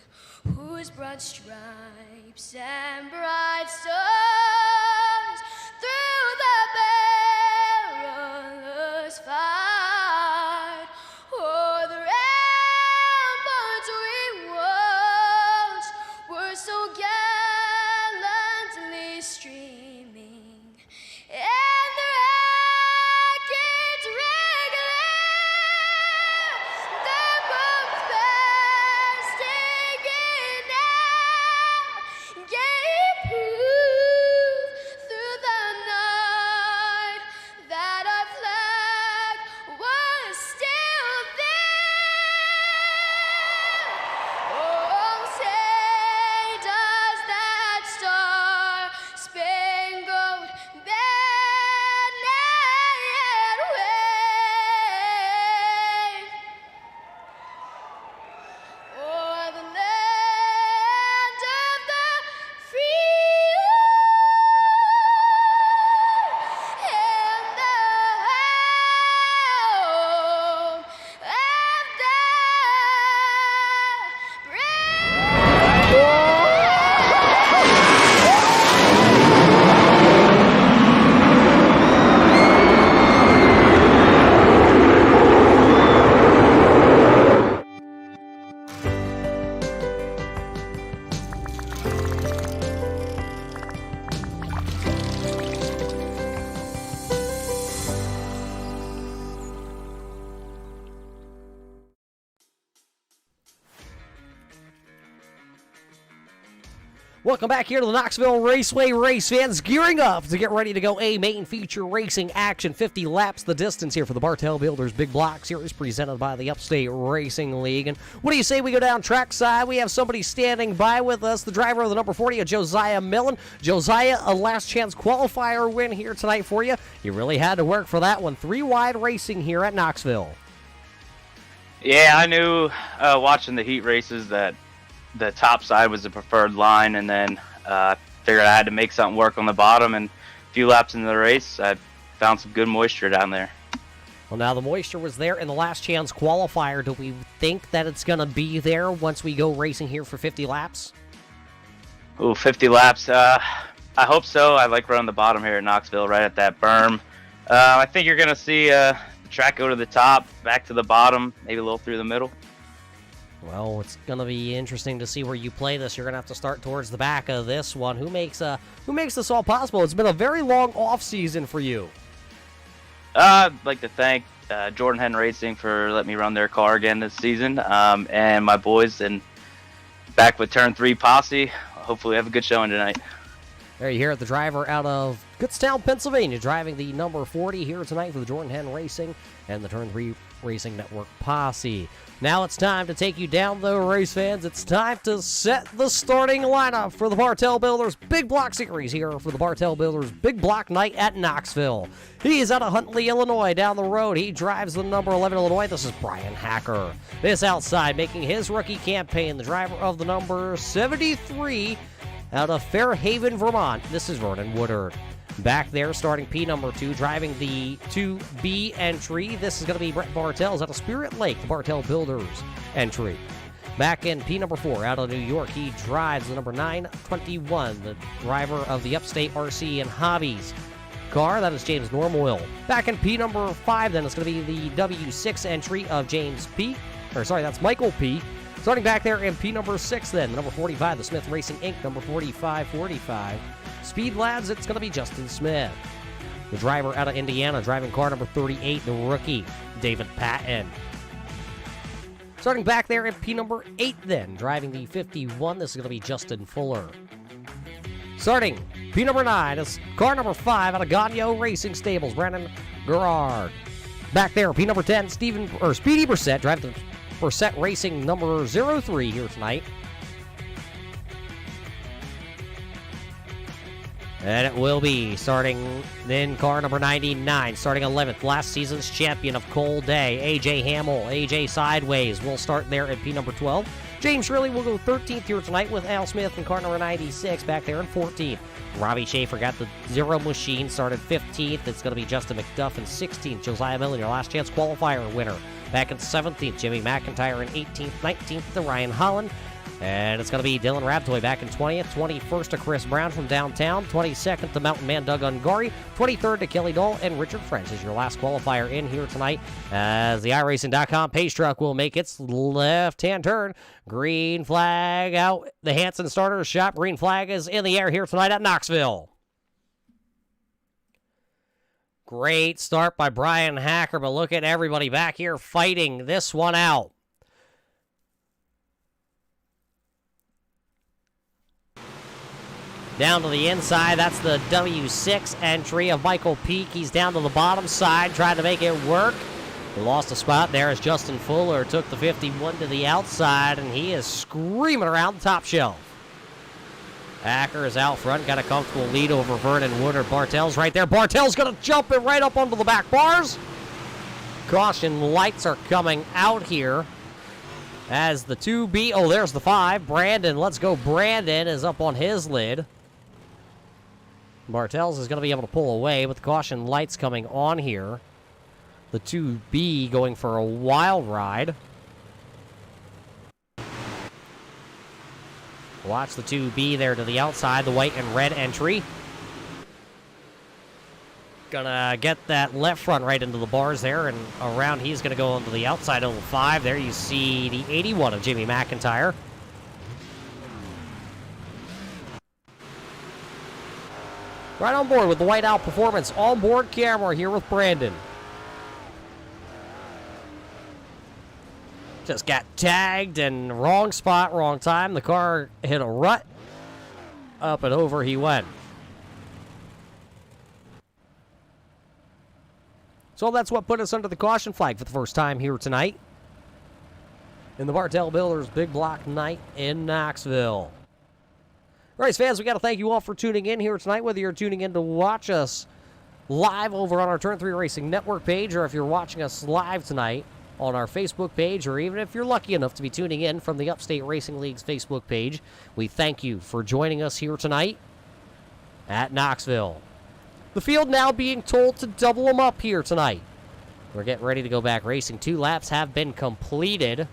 whose broad stripes and bright stars through the perilous fight o'er the ramparts we watched were so gallantly streaming, and the rockets regular, the bombs bursting in air gave proof Welcome back here to the Knoxville Raceway. Race fans gearing up to get ready to go a main feature racing action. 50 laps the distance here for the Bartel Builders Big Block Series presented by the Upstate Racing League. And what do you say we go down trackside? We have somebody standing by with us, the driver of the number 40, Josiah Millen. Josiah, a last chance qualifier win here tonight for you. You really had to work for that one. 3 wide racing here at Knoxville. Yeah, I knew watching the heat races that the top side was the preferred line, and then figured I had to make something work on the bottom, and a few laps into the race, I found some good moisture down there. Well, now the moisture was there in the last chance qualifier. Do we think that it's going to be there once we go racing here for 50 laps? Ooh, 50 laps. I hope so. I like running the bottom here at Knoxville, right at that berm. I think you're going to see the track go to the top, back to the bottom, maybe a little through the middle. Well, it's going to be interesting to see where you play this. You're going to have to start towards the back of this one. Who makes this all possible? It's been a very long off season for you. I'd like to thank Jordan Henn Racing for letting me run their car again this season, and my boys, and back with Turn 3 Posse. Hopefully we have a good showing tonight. There you hear it, the driver out of Kutztown, Pennsylvania, driving the number 40 here tonight for the Jordan Henn Racing and the Turn 3 Racing Network Posse. Now it's time to take you down, though, race fans. It's time to set the starting lineup for the Bartel Builders Big Block Series here for the Bartel Builders Big Block Night at Knoxville. He is out of Huntley, Illinois, down the road. He drives the number 11 Illinois. This is Brian Hacker. This outside, making his rookie campaign, the driver of the number 73 out of Fairhaven, Vermont. This is Vernon Woodard. Back there, starting P number 2, driving the 2B entry. This is going to be Brett Bartels out of Spirit Lake, the Bartel Builders entry. Back in P number 4, out of New York, he drives the number 921, the driver of the Upstate RC and Hobbies car. That is James Normoyle. Back in P number 5, then, it's going to be the W6 entry of that's Michael P. Starting back there in P number 6, then, the number 45, the Smith Racing Inc., number 4545. Speed Lads, it's going to be Justin Smith. The driver out of Indiana, driving car number 38, the rookie, David Patton. Starting back there in P number 8, then, driving the 51, this is going to be Justin Fuller. Starting P number 9, is car number 5 out of Gagno Racing Stables, Brandon Gerard. Back there, P number 10, Speedy Brissett, driving the Brissett Racing number 03 here tonight. And it will be starting then car number 99, starting 11th, last season's champion of Coal Day, A.J. Hamill. A.J. Sideways will start there at P number 12. James Shirley will go 13th here tonight with Al Smith in car number 96 back there in 14th. Robbie Schaefer got the Zero Machine, started 15th. It's going to be Justin McDuff in 16th. Josiah Millen, your last chance qualifier winner. Back in 17th, Jimmy McIntyre in 18th. 19th to Ryan Holland. And it's going to be Dylan Rabtoy back in 20th. 21st to Chris Brown from downtown. 22nd to Mountain Man Doug Ungari. 23rd to Kelly Dole. And Richard French is your last qualifier in here tonight as the iRacing.com pace truck will make its left-hand turn. Green flag out. The Hanson starter shop. Green flag is in the air here tonight at Knoxville. Great start by Brian Hacker, but look at everybody back here fighting this one out. Down to the inside, that's the W6 entry of Michael Peak. He's down to the bottom side, trying to make it work. He lost a spot there as Justin Fuller took the 51 to the outside, and he is screaming around the top shelf. Hacker is out front, got a comfortable lead over Vernon Woodard. Bartel's right there. Bartel's going to jump it right up onto the back bars. Caution lights are coming out here as the 2B, there's the 5. Brandon, let's go. Brandon is up on his lid. Bartels is going to be able to pull away with the caution lights coming on here. The 2B going for a wild ride. Watch the 2B there to the outside, the white and red entry. Gonna get that left front right into the bars there, and around he's gonna go onto the outside of the 5. There you see the 81 of Jimmy McIntyre. Right on board with the Whiteowl Performance on-board camera here with Brandon. Just got tagged and wrong spot, wrong time. The car hit a rut. Up and over he went. So that's what put us under the caution flag for the first time here tonight in the Bartel Builders Big Block Night in Knoxville. Race fans, we got to thank you all for tuning in here tonight, whether you're tuning in to watch us live over on our Turn 3 Racing Network page, or if you're watching us live tonight on our Facebook page, or even if you're lucky enough to be tuning in from the Upstate Racing League's Facebook page. We thank you for joining us here tonight at Knoxville. The field now being told to double them up here tonight. We're getting ready to go back racing. 2 laps have been completed.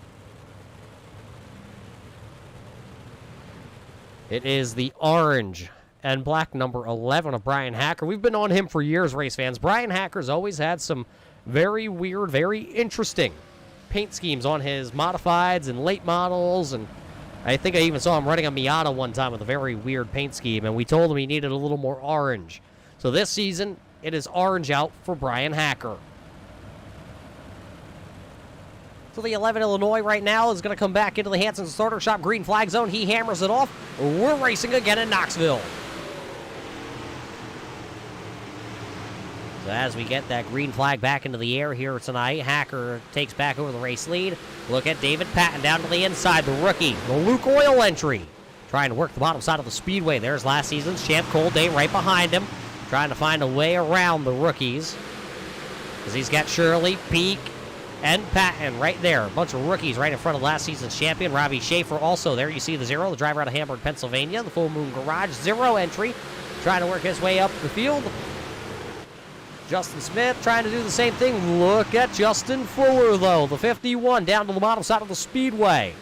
It is the orange and black number 11 of Brian Hacker. We've been on him for years, race fans. Brian Hacker's always had some very weird, very interesting paint schemes on his modifieds and late models, and I think I even saw him running a Miata one time with a very weird paint scheme, and we told him he needed a little more orange. So this season, it is orange out for Brian Hacker. So the 11 Illinois right now is going to come back into the Hanson starter shop green flag zone. He hammers it off. We're racing again in Knoxville. So as we get that green flag back into the air here tonight, Hacker takes back over the race lead. Look at David Patton down to the inside, the rookie, the Luke Oil entry. Trying to work the bottom side of the speedway. There's last season's champ Cole Day right behind him. Trying to find a way around the rookies. Because he's got Shirley, Peak, and Patton right there. A bunch of rookies right in front of last season's champion. Robbie Schaefer also there. You see the 0, the driver out of Hamburg, Pennsylvania. The Full Moon Garage, 0 entry. Trying to work his way up the field. Justin Smith trying to do the same thing. Look at Justin Fuller, though. The 51 down to the bottom side of the speedway.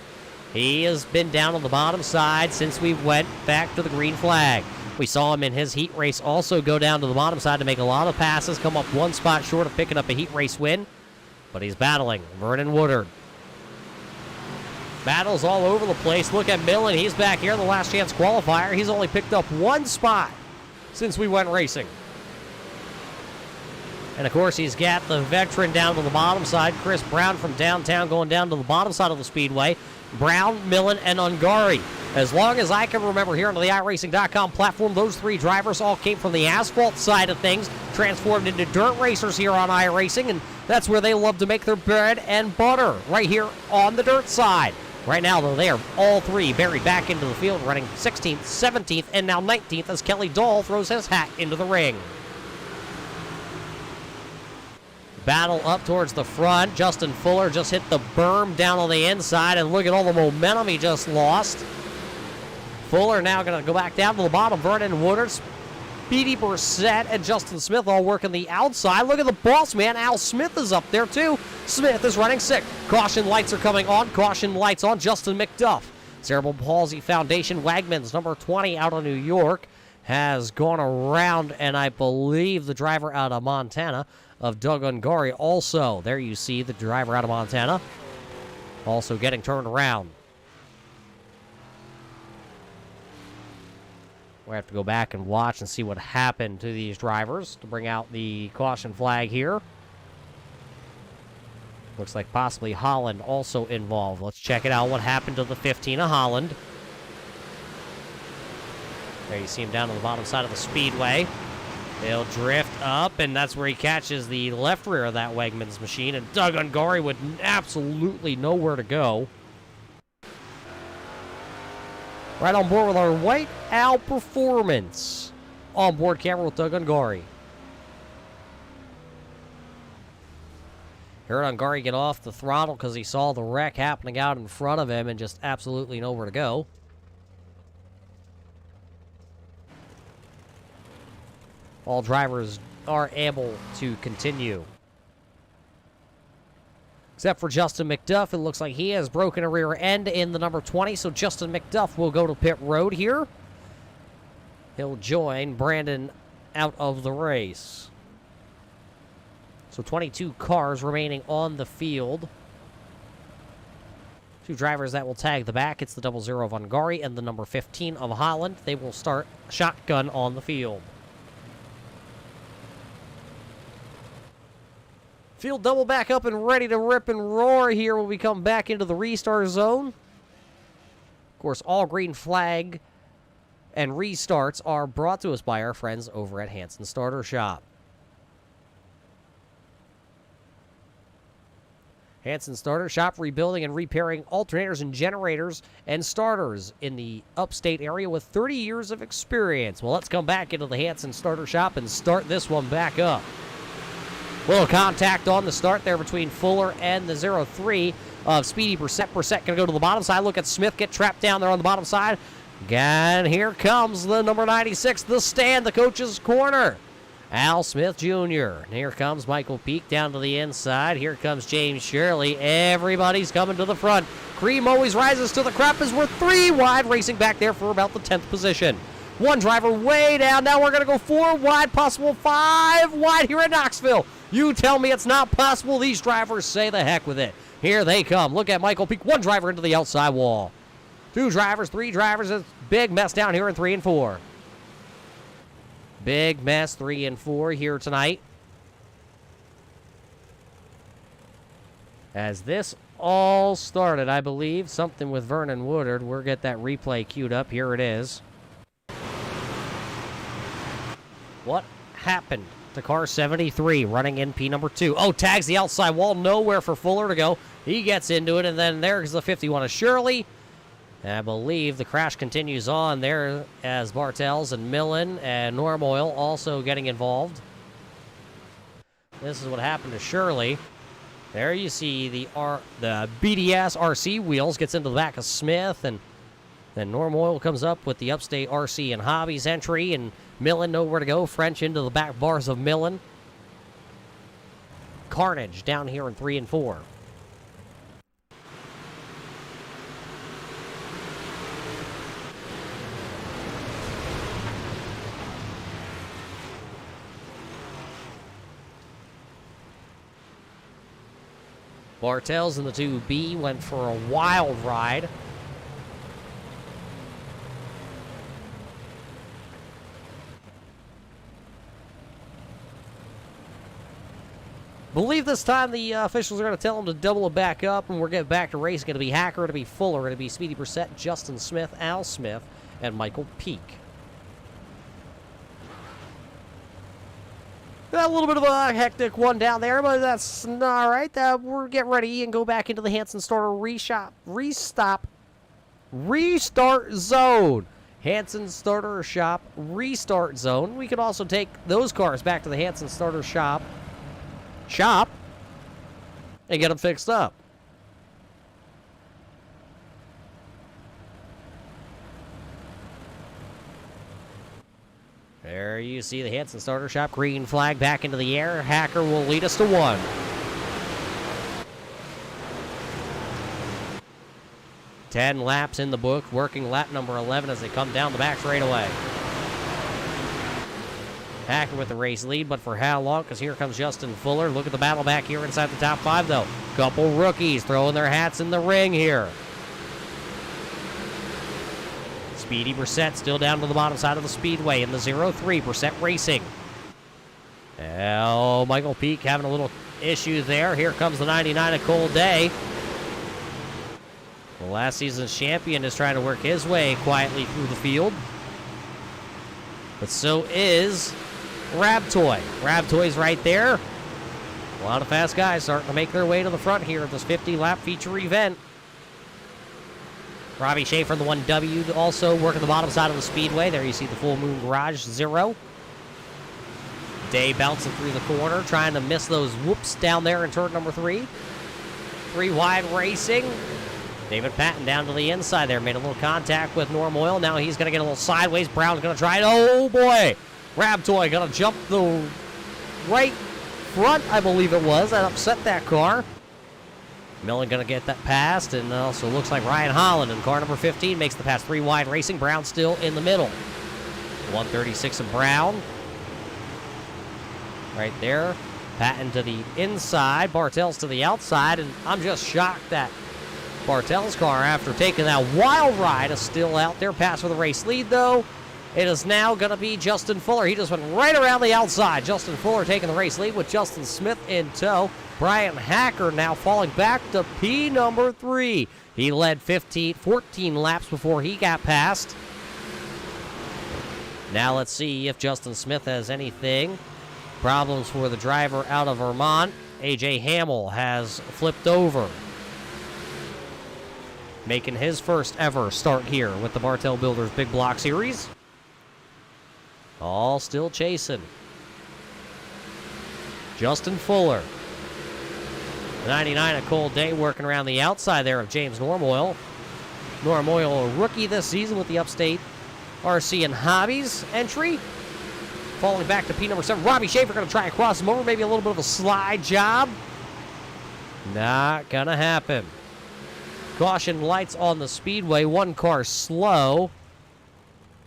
He has been down on the bottom side since we went back to the green flag. We saw him in his heat race also go down to the bottom side to make a lot of passes, come up one spot short of picking up a heat race win. But he's battling Vernon Woodard. Battles all over the place. Look at Millen. He's back here in the last chance qualifier. He's only picked up one spot since we went racing. And, of course, he's got the veteran down to the bottom side, Chris Brown from downtown going down to the bottom side of the speedway. Brown, Millen, and Ungari. As long as I can remember here on the iRacing.com platform, those 3 drivers all came from the asphalt side of things, transformed into dirt racers here on iRacing, and that's where they love to make their bread and butter, right here on the dirt side. Right now, though, they are all 3 buried back into the field, running 16th, 17th, and now 19th as Kelly Dahl throws his hat into the ring. Battle up towards the front. Justin Fuller just hit the berm down on the inside, and look at all the momentum he just lost. Fuller now going to go back down to the bottom. Vernon Woodard, Speedy Brissett, and Justin Smith all working the outside. Look at the boss man. Al Smith is up there too. Smith is running 6th. Caution lights are coming on. Caution lights on. Justin McDuff. Cerebral Palsy Foundation Wagmans, number 20 out of New York, has gone around, and I believe the driver out of Montana of Doug Ungari also. There you see the driver out of Montana also getting turned around. We have to go back and watch and see what happened to these drivers to bring out the caution flag here. Looks like possibly Holland also involved. Let's check it out. What happened to the 15 of Holland? There you see him down on the bottom side of the speedway. He'll drift up, and that's where he catches the left rear of that Wegmans machine, and Doug Ungari would absolutely know where to go. Right on board with our Whiteowl performance. On board camera with Doug Ungari. Heard Ungari get off the throttle because he saw the wreck happening out in front of him and just absolutely know where to go. All drivers are able to continue. Except for Justin McDuff, it looks like he has broken a rear end in the number 20, so Justin McDuff will go to pit road here. He'll join Brandon out of the race. So 22 cars remaining on the field. 2 drivers that will tag the back. It's the 00 of Ungari and the number 15 of Holland. They will start shotgun on the field. Field double back up and ready to rip and roar here when we come back into the restart zone. Of course, all green flag and restarts are brought to us by our friends over at Hanson Starter Shop. Hanson Starter Shop, rebuilding and repairing alternators and generators and starters in the upstate area with 30 years of experience. Well, let's come back into the Hanson Starter Shop and start this one back up. Little contact on the start there between Fuller and the 0-3 of Speedy Brissett. Brissett going to go to the bottom side. Look at Smith get trapped down there on the bottom side. And here comes the number 96, the stand, the coach's corner. Al Smith Jr. And here comes Michael Peak down to the inside. Here comes James Shirley. Everybody's coming to the front. Cream always rises to the crop as we're 3 wide, racing back there for about the 10th position. One driver way down. Now we're going to go 4 wide, possible 5 wide here in Knoxville. You tell me it's not possible. These drivers say the heck with it. Here they come. Look at Michael Peak. 1 driver into the outside wall. 2 drivers, 3 drivers. It's big mess down here in 3 and 4. Big mess, 3 and 4 here tonight. As this all started, I believe, something with Vernon Woodard. We'll get that replay queued up. Here it is. What happened to car 73 running in P number 2? Oh, tags the outside wall. Nowhere for Fuller to go. He gets into it, and then there's the 51 of Shirley. I believe the crash continues on there as Bartels and Millen and Norm Oil also getting involved. This is what happened to Shirley. There you see the BDS RC wheels, gets into the back of Smith, and then Norm Oil comes up with the Upstate RC and Hobbies entry, and Millen nowhere to go. French into the back bars of Millen. Carnage down here in 3 and 4. Bartels in the 2B went for a wild ride. Believe this time the officials are going to tell them to double it back up, and we're getting back to race. Going to be Hacker, going to be Fuller, going to be Speedy Brissett, Justin Smith, Al Smith, and Michael Peak. A little bit of a hectic one down there, but that's all right. We're getting ready and go back into the Hanson Starter restart zone. Hanson Starter Shop restart zone. We could also take those cars back to the Hanson Starter Shop and get them fixed up. There you see the Hanson Starter Shop green flag back into the air. Hacker will lead us to 1. Ten laps in the book, working lap number 11 as they come down the back straightaway. Hacker with the race lead, but for how long? Because here comes Justin Fuller. Look at the battle back here inside the top 5, though. Couple rookies throwing their hats in the ring here. Speedy Brissett still down to the bottom side of the speedway in the 0-3. Brissett racing. Oh, Michael Peak having a little issue there. Here comes the 99 of Cole Day. The last season's champion is trying to work his way quietly through the field. But so is Rabtoy. Rabtoy's right there. A lot of fast guys starting to make their way to the front here at this 50-lap feature event. Robbie Schaefer, the 1W, also working the bottom side of the speedway. There you see the Full Moon Garage 0. Day bouncing through the corner, trying to miss those whoops down there in turn number 3. 3 wide racing. David Patton down to the inside there. Made a little contact with Norm Oil. Now he's going to get a little sideways. Brown's going to try it. Oh, boy. Rabtoy going to jump the right front, I believe it was. That upset that car. Millen going to get that past, and also looks like Ryan Holland in car number 15 makes the pass. 3 wide racing. Brown still in the middle. 136 of Brown. Right there. Patton to the inside. Bartel's to the outside, and I'm just shocked that Bartel's car, after taking that wild ride, is still out there. Pass for the race lead, though. It is now going to be Justin Fuller. He just went right around the outside. Justin Fuller taking the race lead with Justin Smith in tow. Brian Hacker now falling back to P number 3. He led 14 laps before he got passed. Now let's see if Justin Smith has anything. Problems for the driver out of Vermont. A.J. Hamill has flipped over, making his first ever start here with the Bartel Builders Big Block Series. All still chasing. Justin Fuller. 99 a Cole Day working around the outside there of James Normoyle. Normoyle, a rookie this season with the Upstate RC and Hobbies entry. Falling back to P number 7. Robbie Schaefer going to try and cross him over. Maybe a little bit of a slide job. Not going to happen. Caution lights on the speedway. One car slow.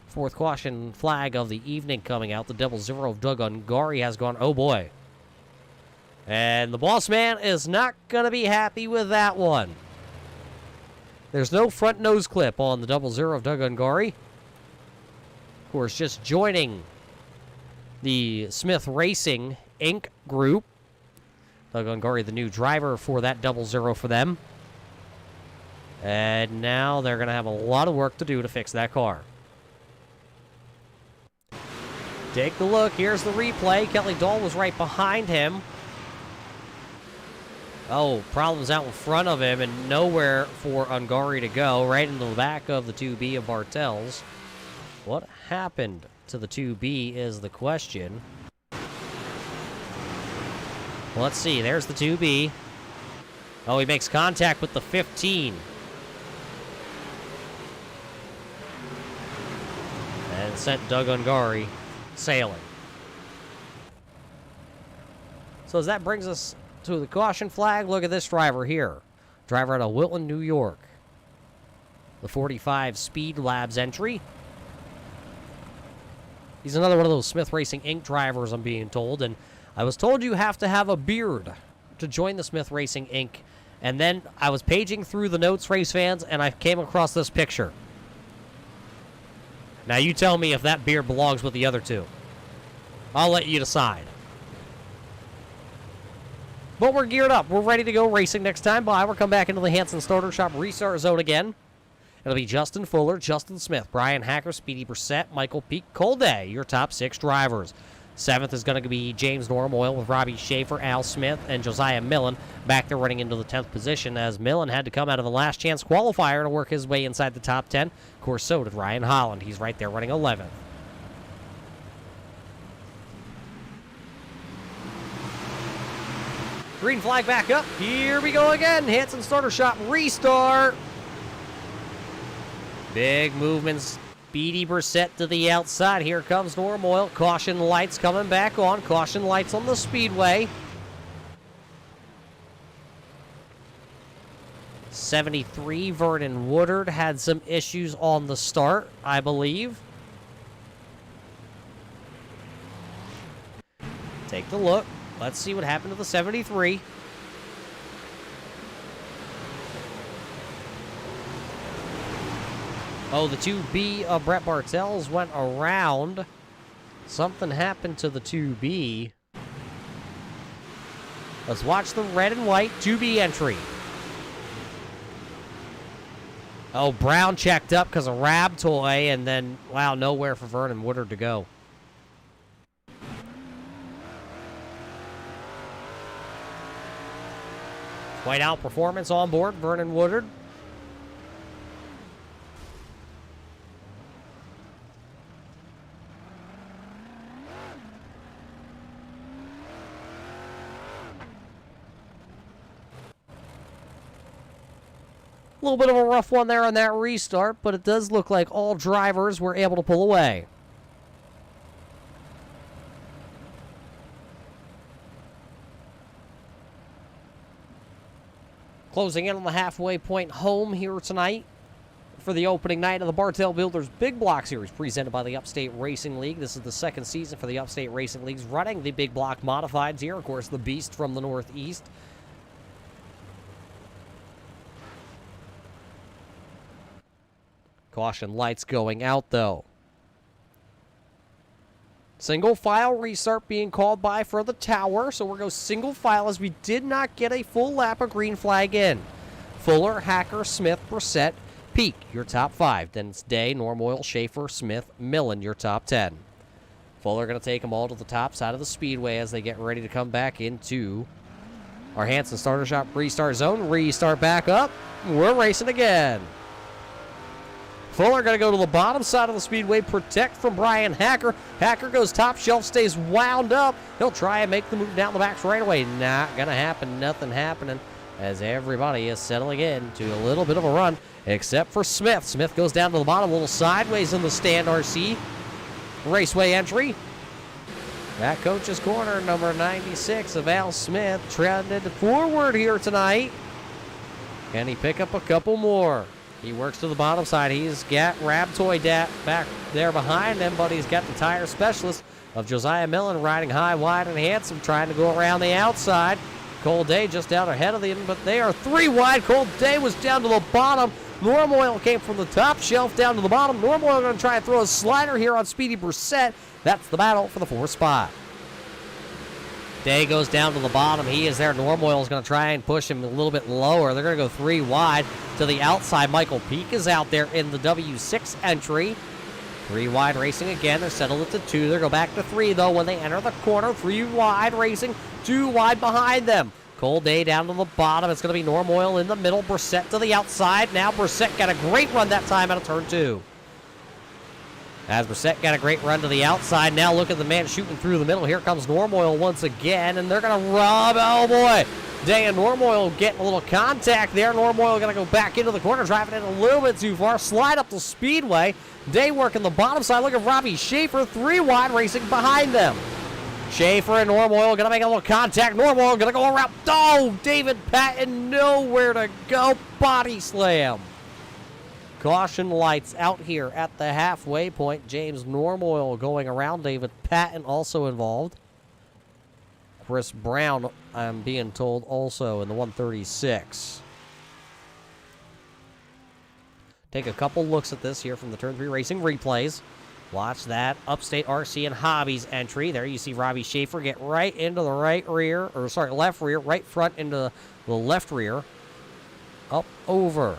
Fourth caution flag of the evening coming out. The 00 of Doug Ungari has gone, oh boy. And the boss man is not going to be happy with that one. There's no front nose clip on the 00 of Doug Ungari. Of course, just joining the Smith Racing Inc. group. Doug Ungari, the new driver for that 00 for them. And now they're going to have a lot of work to do to fix that car. Take a look. Here's the replay. Kelly Dahl was right behind him. Oh, problems out in front of him and nowhere for Ungari to go. Right into the back of the 2B of Bartels. What happened to the 2B is the question. Let's see. There's the 2B. Oh, he makes contact with the 15. And sent Doug Ungari sailing. So as that brings us to the caution flag, look at this driver here. Driver out of Wilton, New York. The 45 Speed Labs entry. He's another one of those Smith Racing Inc. drivers, I'm being told. And I was told you have to have a beard to join the Smith Racing Inc. And then I was paging through the notes, race fans, and I came across this picture. Now you tell me if that beard belongs with the other two. I'll let you decide. But we're geared up. We're ready to go racing next time by. We'll come back into the Hanson Starter Shop restart zone again. It'll be Justin Fuller, Justin Smith, Brian Hacker, Speedy Brissett, Michael Peak, Cole Day, your top 6 drivers. 7th is going to be James Normoyle with Robbie Schaefer, Al Smith, and Josiah Millen. Back there running into the 10th position as Millen had to come out of the last chance qualifier to work his way inside the top 10. Of course, so did Ryan Holland. He's right there running 11th. Green flag back up. Here we go again. Hanson Starter Shop restart. Big movements. Speedy Brissett to the outside. Here comes Normoyle. Caution lights coming back on. Caution lights on the speedway. 73, Vernon Woodard had some issues on the start, I believe. Take the look. Let's see what happened to the 73. Oh, the 2B of Brett Bartels went around. Something happened to the 2B. Let's watch the red and white 2B entry. Oh, Brown checked up because of Rab Toy, and then, wow, nowhere for Vernon Woodard to go. Whiteowl Performance on board, Vernon Woodard. A little bit of a rough one there on that restart, but it does look like all drivers were able to pull away. Closing in on the halfway point home here tonight for the opening night of the Bartel Builders Big Block Series presented by the Upstate Racing League. This is the second season for the Upstate Racing Leagues running the Big Block Modifieds here. Of course, the Beast from the Northeast. Caution lights going out, though. Single file restart being called by for the tower. So we're going single file as we did not get a full lap of green flag in. Fuller, Hacker, Smith, Brissett, Peak, your top 5. Then it's Day, Normoyle, Schaefer, Smith, Millen, your top 10. Fuller going to take them all to the top side of the speedway as they get ready to come back into our Hanson starter shop restart zone. Restart back up. We're racing again. Fuller going to go to the bottom side of the speedway, protect from Brian Hacker. Hacker goes top shelf, stays wound up. He'll try and make the move down the back straightaway. Not going to happen. Nothing happening as everybody is settling in to a little bit of a run, except for Smith. Smith goes down to the bottom, a little sideways in the stand RC. Raceway entry. That coach's corner, number 96 of Al Smith, trended forward here tonight. Can he pick up a couple more? He works to the bottom side. He's got Rabtoy back there behind him, but he's got the tire specialist of Josiah Millen riding high, wide, and handsome, trying to go around the outside. Cole Day just out ahead of them, but they are 3 wide. Cole Day was down to the bottom. Normoyle came from the top shelf down to the bottom. Normoyle going to try and throw a slider here on Speedy Brissett. That's the battle for the 4th spot. Day goes down to the bottom. He is there. Normoyle is going to try and push him a little bit lower. They're going to go 3 wide to the outside. Michael Peak is out there in the W6 entry. 3 wide racing again. They're settled at the 2. They'll go back to 3, though, when they enter the corner. 3 wide racing. 2 wide behind them. Cole Day down to the bottom. It's going to be Normoyle in the middle. Brissett to the outside. Now Brissett got a great run that time out of turn 2. As Brissett got a great run to the outside. Now look at the man shooting through the middle. Here comes Normoyle once again, and they're going to rob. Oh, boy. Day and Normoyle getting a little contact there. Normoyle going to go back into the corner, driving it a little bit too far. Slide up the speedway. Day working the bottom side. Look at Robbie Schaefer, 3 wide racing behind them. Schaefer and Normoyle going to make a little contact. Normoyle going to go around. Oh, David Patton, nowhere to go. Body slam. Caution lights out here at the halfway point. James Normoyle going around. David Patton also involved. Chris Brown, I'm being told, also in the 136. Take a couple looks at this here from the Turn 3 Racing replays. Watch that Upstate RC and Hobbies entry. There you see Robbie Schaefer get right into the left rear, right front into the left rear. Up over.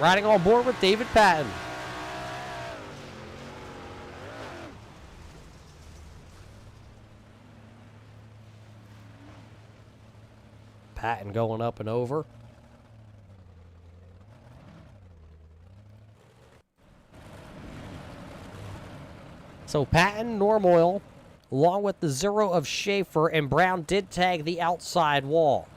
Riding on board with David Patton. Patton going up and over. So Patton, Normoyle, along with the 0 of Schaefer, and Brown did tag the outside wall.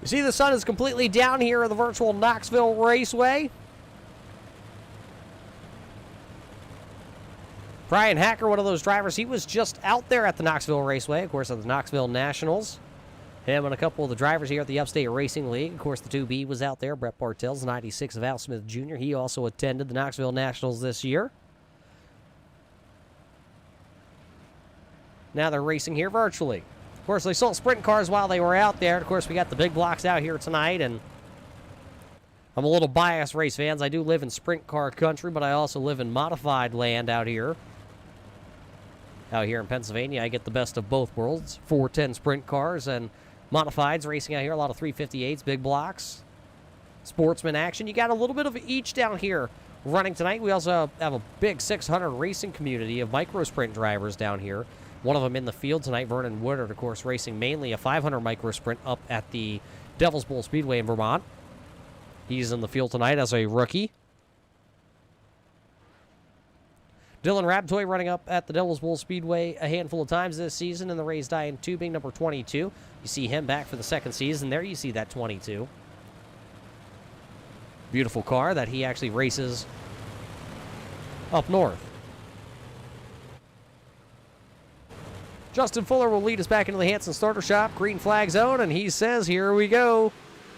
You see the sun is completely down here in the virtual Knoxville Raceway. Brian Hacker, one of those drivers, he was just out there at the Knoxville Raceway, of course, at the Knoxville Nationals. Him and a couple of the drivers here at the Upstate Racing League. Of course, the 2B was out there. Brett Bartel's 96 of Al Smith Jr. He also attended the Knoxville Nationals this year. Now they're racing here virtually. Of course, they sold sprint cars while they were out there. Of course, we got the big blocks out here tonight, and I'm a little biased, race fans. I do live in sprint car country, but I also live in modified land out here. Out here in Pennsylvania, I get the best of both worlds. 410 sprint cars and modifieds racing out here. A lot of 358s, big blocks, sportsman action. You got a little bit of each down here running tonight. We also have a big 600 racing community of micro sprint drivers down here. One of them in the field tonight, Vernon Woodard, of course, racing mainly a 500 micro sprint up at the Devil's Bowl Speedway in Vermont. He's in the field tonight as a rookie. Dylan Rabtoy running up at the Devil's Bowl Speedway a handful of times this season in the raised iron tubing, number 22. You see him back for the second season. There you see that 22. Beautiful car that he actually races up north. Justin Fuller will lead us back into the Hanson starter shop, green flag zone, and he says, here we go.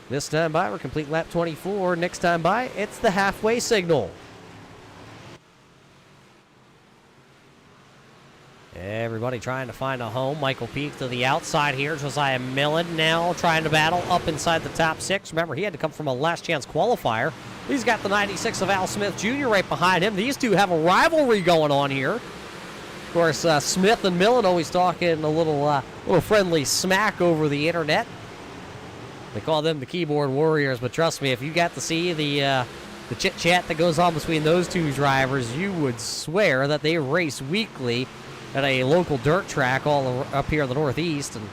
This time by, we're complete lap 24. Next time by, it's the halfway signal. Everybody trying to find a home. Michael Peak to the outside here. Josiah Millen now trying to battle up inside the top 6. Remember, he had to come from a last chance qualifier. He's got the 96 of Al Smith Jr. right behind him. These two have a rivalry going on here. Of course, Smith and Millen always talking a little friendly smack over the internet. They call them the keyboard warriors, but trust me, if you got to see the chit-chat that goes on between those two drivers, you would swear that they race weekly at a local dirt track all up here in the Northeast. And,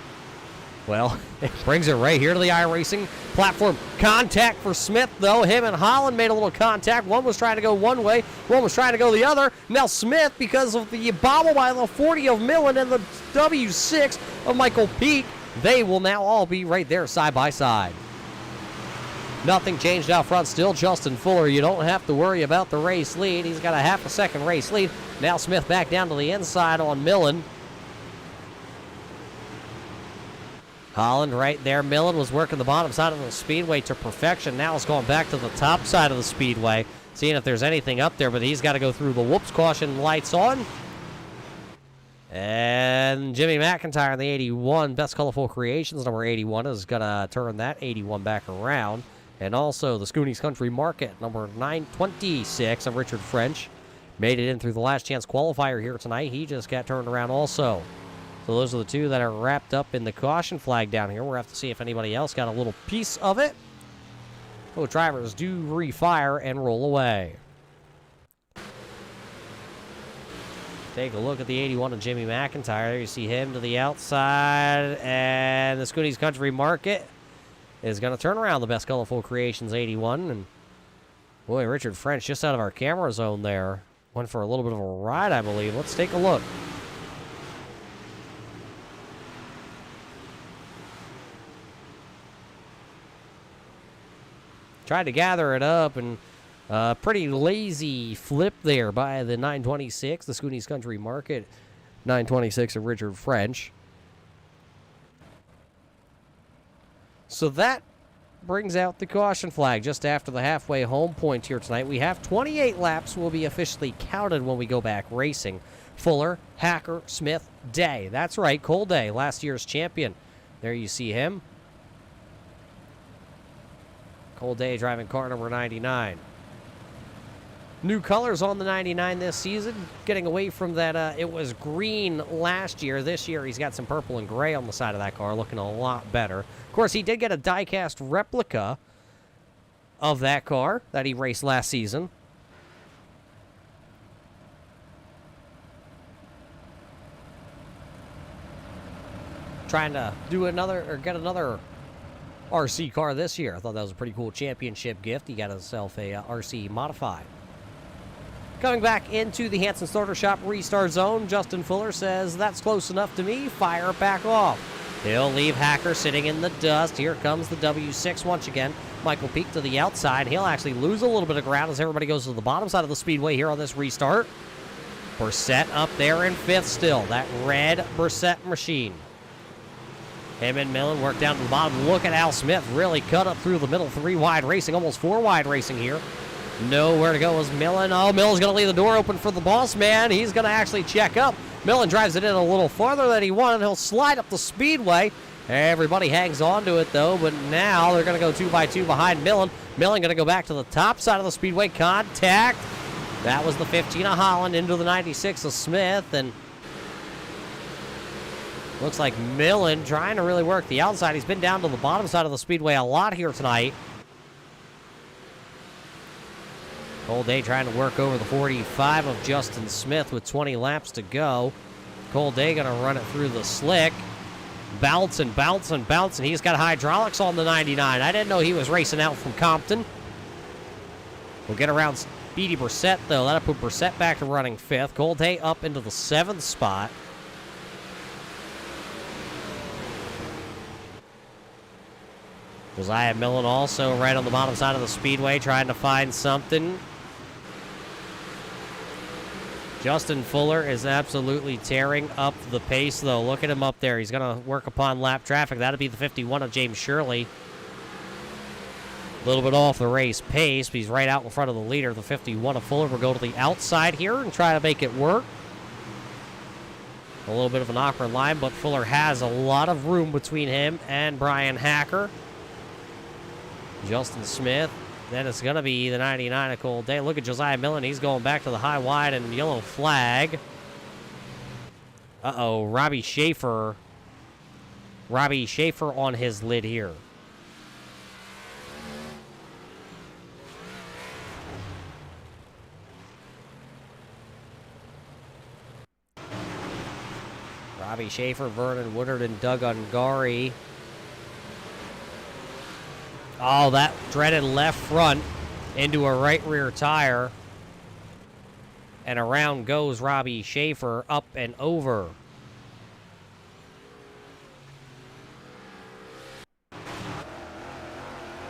well, it brings it right here to the iRacing platform. Contact for Smith, though. Him and Holland made a little contact. One was trying to go one way, one was trying to go the other. Now Smith, because of the bobble by the 40 of Millen and the W6 of Michael Peak, they will now all be right there side by side. Nothing changed out front still. Justin Fuller, you don't have to worry about the race lead. He's got a half a second race lead. Now Smith back down to the inside on Millen. Holland right there. Millen was working the bottom side of the speedway to perfection. Now it's going back to the top side of the speedway, seeing if there's anything up there, but he's got to go through the whoops. Caution lights on. And Jimmy McIntyre in the 81, Best Colorful Creations, number 81, is going to turn that 81 back around. And also the Schoony's Country Market, number 926 of Richard French, made it in through the last chance qualifier here tonight. He just got turned around also. So those are the two that are wrapped up in the caution flag down here. We'll have to see if anybody else got a little piece of it. Both drivers do refire and roll away. Take a look at the 81 of Jimmy McIntyre. There you see him to the outside. And the Schoony's Country Market is going to turn around the Best Colorful Creations 81. And boy, Richard French just out of our camera zone there. Went for a little bit of a ride, I believe. Let's take a look. Tried to gather it up, and pretty lazy flip there by the 926, the Schoony's Country Market 926 of Richard French. So that brings out the caution flag just after the halfway home point here tonight. We have 28 laps will be officially counted when we go back racing. Fuller, Hacker, Smith, Day. That's right, Cole Day, last year's champion. There you see him. Cole Day driving car number 99. New colors on the 99 this season, getting away from that, it was green last year. This year he's got some purple and gray on the side of that car, looking a lot better. Of course, he did get a die-cast replica of that car that he raced last season. Trying to do another, or get another RC car this year. I thought that was a pretty cool championship gift. He got himself a RC modified. Coming back into the Hanson Starter Shop restart zone, Justin Fuller says, that's close enough to me, fire back off. He'll leave Hacker sitting in the dust. Here comes the W6 once again. Michael Peak to the outside. He'll actually lose a little bit of ground as everybody goes to the bottom side of the speedway here on this restart. Brissett up there in 5th still. That red Brissett machine. Him and Millen work down to the bottom. Look at Al Smith really cut up through the middle. 3 wide racing, almost 4 wide racing here. Nowhere to go is Millen. Oh, Millen's going to leave the door open for the boss man. He's going to actually check up. Millen drives it in a little farther than he wanted. He'll slide up the speedway. Everybody hangs on to it, though, but now they're going to go 2 by 2 behind Millen. Millen going to go back to the top side of the speedway. Contact. That was the 15 of Holland into the 96 of Smith, and looks like Millen trying to really work the outside. He's been down to the bottom side of the speedway a lot here tonight. Cole Day trying to work over the 45 of Justin Smith with 20 laps to go. Cole Day going to run it through the slick. Bouncing. He's got hydraulics on the 99. I didn't know he was racing out from Compton. We'll get around Speedy Brissett, though. That'll put Brissett back to running 5th. Cole Day up into the 7th spot. Josiah Millen also right on the bottom side of the speedway trying to find something. Justin Fuller is absolutely tearing up the pace, though. Look at him up there. He's going to work upon lap traffic. That'll be the 51 of James Shirley. A little bit off the race pace, but he's right out in front of the leader. The 51 of Fuller will go to the outside here and try to make it work. A little bit of an awkward line, but Fuller has a lot of room between him and Brian Hacker. Justin Smith. Then it's going to be the 99 of Cold Day. Look at Josiah Millen. He's going back to the high wide and yellow flag. Uh-oh, Robbie Schaefer. Robbie Schaefer on his lid here. Robbie Schaefer, Vernon Woodard, and Doug Ungari. Oh, that dreaded left front into a right rear tire. And around goes Robbie Schaefer, up and over.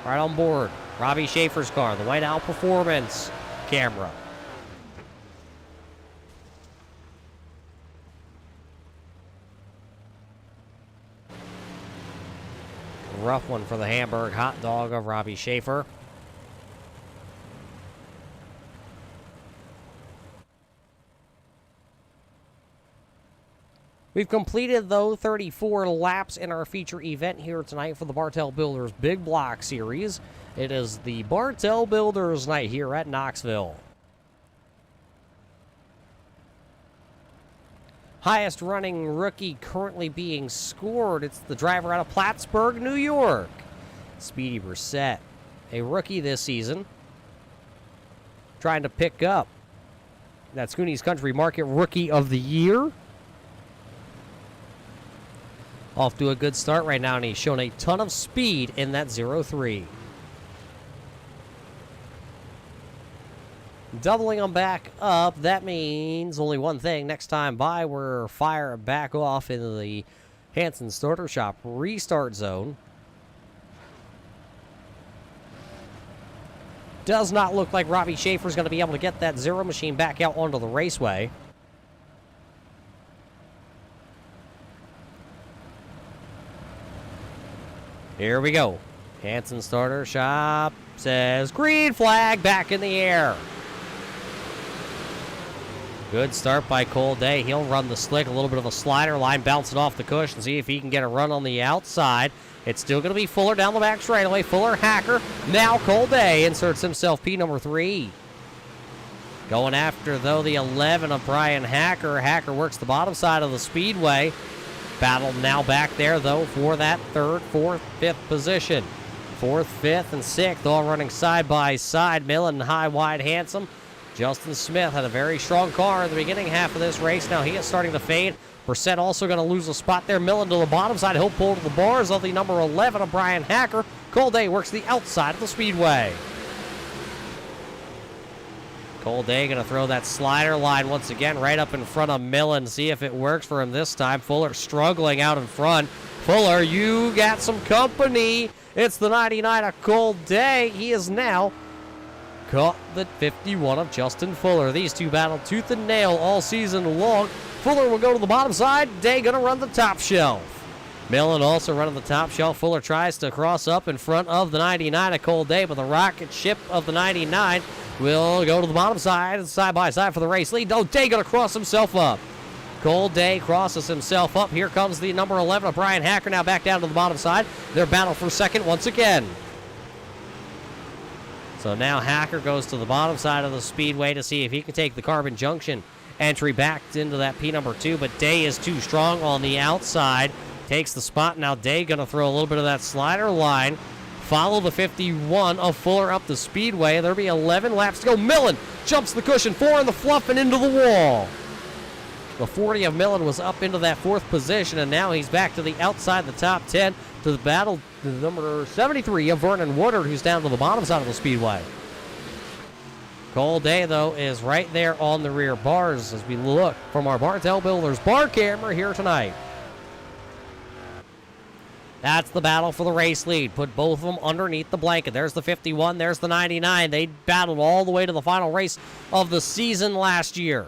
Right on board, Robbie Schaefer's car, the Whiteowl Performance camera. Rough one for the Hamburg hot dog of Robbie Schaefer. We've completed, though, 34 laps in our feature event here tonight for the Bartel Builders Big Block Series. It is the Bartel Builders night here at Knoxville. Highest running rookie currently being scored. It's the driver out of Plattsburgh, New York. Speedy Brissett, a rookie this season. Trying to pick up that Schoony's Country Market Rookie of the Year. Off to a good start right now, and he's shown a ton of speed in that 0-3. Doubling them back up, that means only one thing. Next time by, we're fire back off into the Hanson Starter Shop restart zone. Does not look like Robbie Schaefer's going to be able to get that Zero machine back out onto the raceway. Here we go. Hanson Starter Shop says green flag, back in the air. Good start by Cole Day. He'll run the slick, a little bit of a slider line, bouncing off the cushion, see if he can get a run on the outside. It's still going to be Fuller down the back straightaway. Fuller, Hacker. Now Cole Day inserts himself P number 3. Going after, though, the 11 of Brian Hacker. Hacker works the bottom side of the speedway. Battle now back there, though, for that 3rd, 4th, 5th position. 4th, 5th, and 6th, all running side by side. Millen, high, wide, handsome. Justin Smith had a very strong car in the beginning half of this race. Now he is starting to fade. Brissett also going to lose a spot there. Millen to the bottom side. He'll pull to the bars of the number 11 of Brian Hacker. Cole Day works the outside of the speedway. Cole Day going to throw that slider line once again right up in front of Millen. See if it works for him this time. Fuller struggling out in front. Fuller, you got some company. It's the 99 of Cole Day. He is now caught the 51 of Justin Fuller. These two battle tooth and nail all season long. Fuller will go to the bottom side. Day going to run the top shelf. Millen also running the top shelf. Fuller tries to cross up in front of the 99 of Cole Day, but the rocket ship of the 99 will go to the bottom side by side for the race lead. Oh, Day going to cross himself up. Cole Day crosses himself up. Here comes the number 11 of Brian Hacker, now back down to the bottom side. Their battle for second once again. So now Hacker goes to the bottom side of the speedway to see if he can take the Carbon Junction entry back into that P number 2, but Day is too strong on the outside. Takes the spot. Now Day going to throw a little bit of that slider line. Follow the 51 of Fuller up the speedway. There'll be 11 laps to go. Millen jumps the cushion, 4 in the fluff and into the wall. The 40 of Millen was up into that 4th position, and now he's back to the outside, the top 10, to the battle, the number 73 of Vernon Woodard, who's down to the bottom side of the speedway. Cole Day, though, is right there on the rear bars as we look from our Bartel Builders bar camera here tonight. That's the battle for the race lead. Put both of them underneath the blanket. There's the 51, there's the 99. They battled all the way to the final race of the season last year.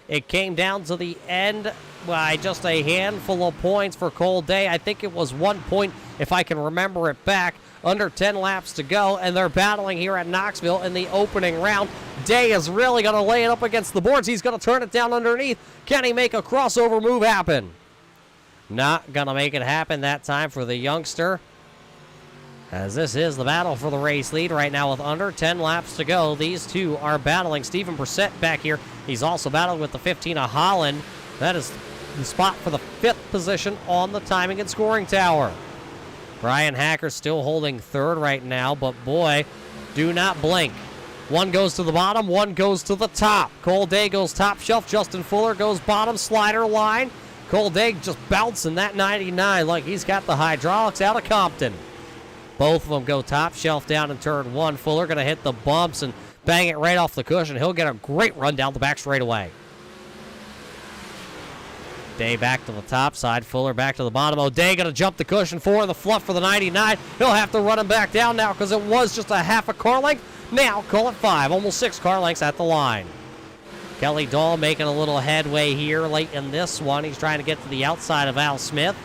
It came down to the end by just a handful of points for Cole Day. I think it was 1 point, if I can remember it back, Under 10 laps to go, and they're battling here at Knoxville in the opening round. Day is really going to lay it up against the boards. He's going to turn it down underneath. Can he make a crossover move happen? Not going to make it happen that time for the youngster, as this is the battle for the race lead right now with under 10 laps to go. These two are battling. Stephen Brissett back here. He's also battling with the 15 of Holland. That is the spot for the 5th position on the timing and scoring tower. Brian Hacker still holding 3rd right now, but boy, do not blink. One goes to the bottom, one goes to the top. Cole Day goes top shelf. Justin Fuller goes bottom slider line. Cole Day just bouncing that 99 like he's got the hydraulics out of Compton. Both of them go top shelf down in turn 1. Fuller going to hit the bumps and bang it right off the cushion. He'll get a great run down the back straightaway. Day back to the top side. Fuller back to the bottom. O'Day going to jump the cushion for the fluff for the 99. He'll have to run him back down now because it was just a half a car length. Now call it 5. Almost 6 car lengths at the line. Kelly Dahl making a little headway here late in this one. He's trying to get to the outside of Al Smith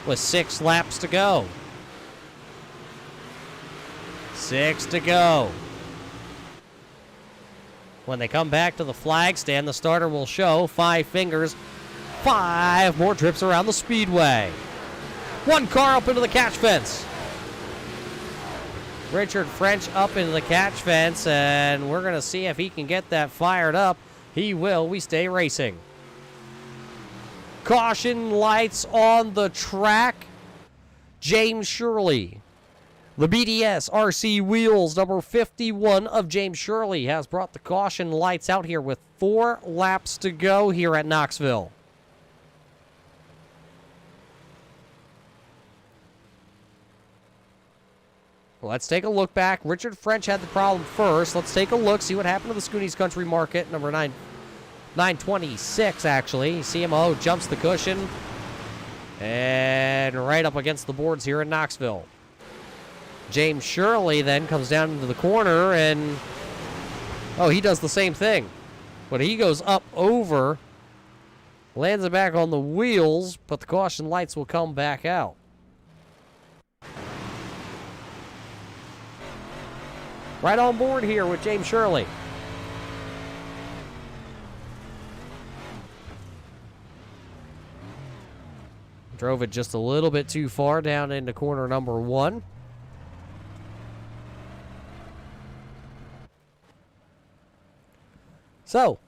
with 6 laps to go. 6 to go. When they come back to the flag stand, the starter will show 5 fingers. 5 more trips around the speedway. 1 car up into the catch fence. Richard French up into the catch fence, and we're going to see if he can get that fired up. He will. We stay racing. Caution lights on the track. James Shirley. The BDS RC Wheels, number 51 of James Shirley, has brought the caution lights out here with 4 laps to go here at Knoxville. Let's take a look back. Richard French had the problem first. Let's take a look, see what happened to the Schoony's Country Market, number 926, actually. CMO jumps the cushion and right up against the boards here in Knoxville. James Shirley then comes down into the corner and, he does the same thing. But he goes up over, lands it back on the wheels, but the caution lights will come back out. Right on board here with James Shirley. Drove it just a little bit too far down into corner number 1. So,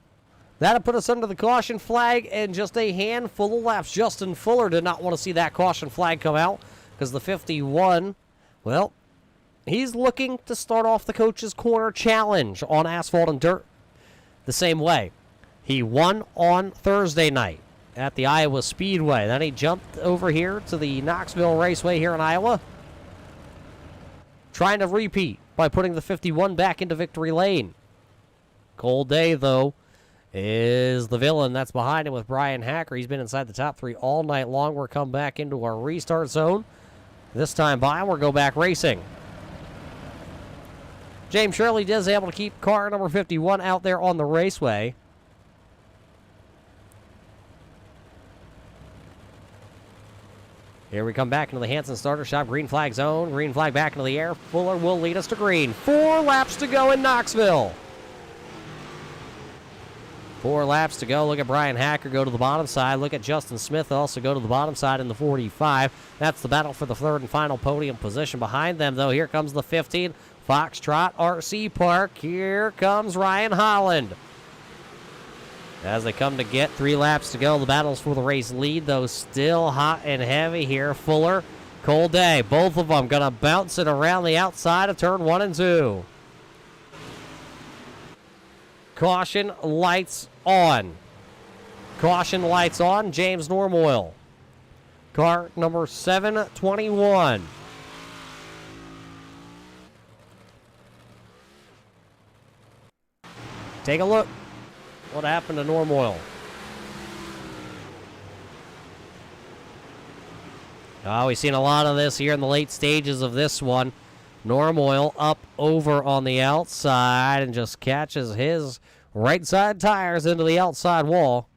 that'll put us under the caution flag and just a handful of laps. Justin Fuller did not want to see that caution flag come out because the 51, well, he's looking to start off the Coach's Corner Challenge on asphalt and dirt the same way. He won on Thursday night at the Iowa Speedway. Then he jumped over here to the Knoxville Raceway here in Iowa, trying to repeat by putting the 51 back into victory lane. Cole Day, though, is the villain that's behind him with Brian Hacker. He's been inside the top 3 all night long. We're come back into our restart zone. This time by, we'll go back racing. James Shirley is able to keep car number 51 out there on the raceway. Here we come back into the Hanson starter shop. Green flag zone. Green flag back into the air. Fuller will lead us to green. 4 laps to go in Knoxville. 4 laps to go. Look at Brian Hacker go to the bottom side. Look at Justin Smith also go to the bottom side in the 45. That's the battle for the 3rd and final podium position. Behind them, though, here comes the 15. Foxtrot RC Park. Here comes Ryan Holland. As they come to get 3 laps to go, the battles for the race lead, though, still hot and heavy here. Fuller, Cole Day, both of them going to bounce it around the outside of turn 1 and 2. Caution lights on. Caution lights on. James Normoyle. Car number 721. Take a look. What happened to Normoyle? Oh, we've seen a lot of this here in the late stages of this one. Normoyle up over on the outside and just catches his right side tires into the outside wall.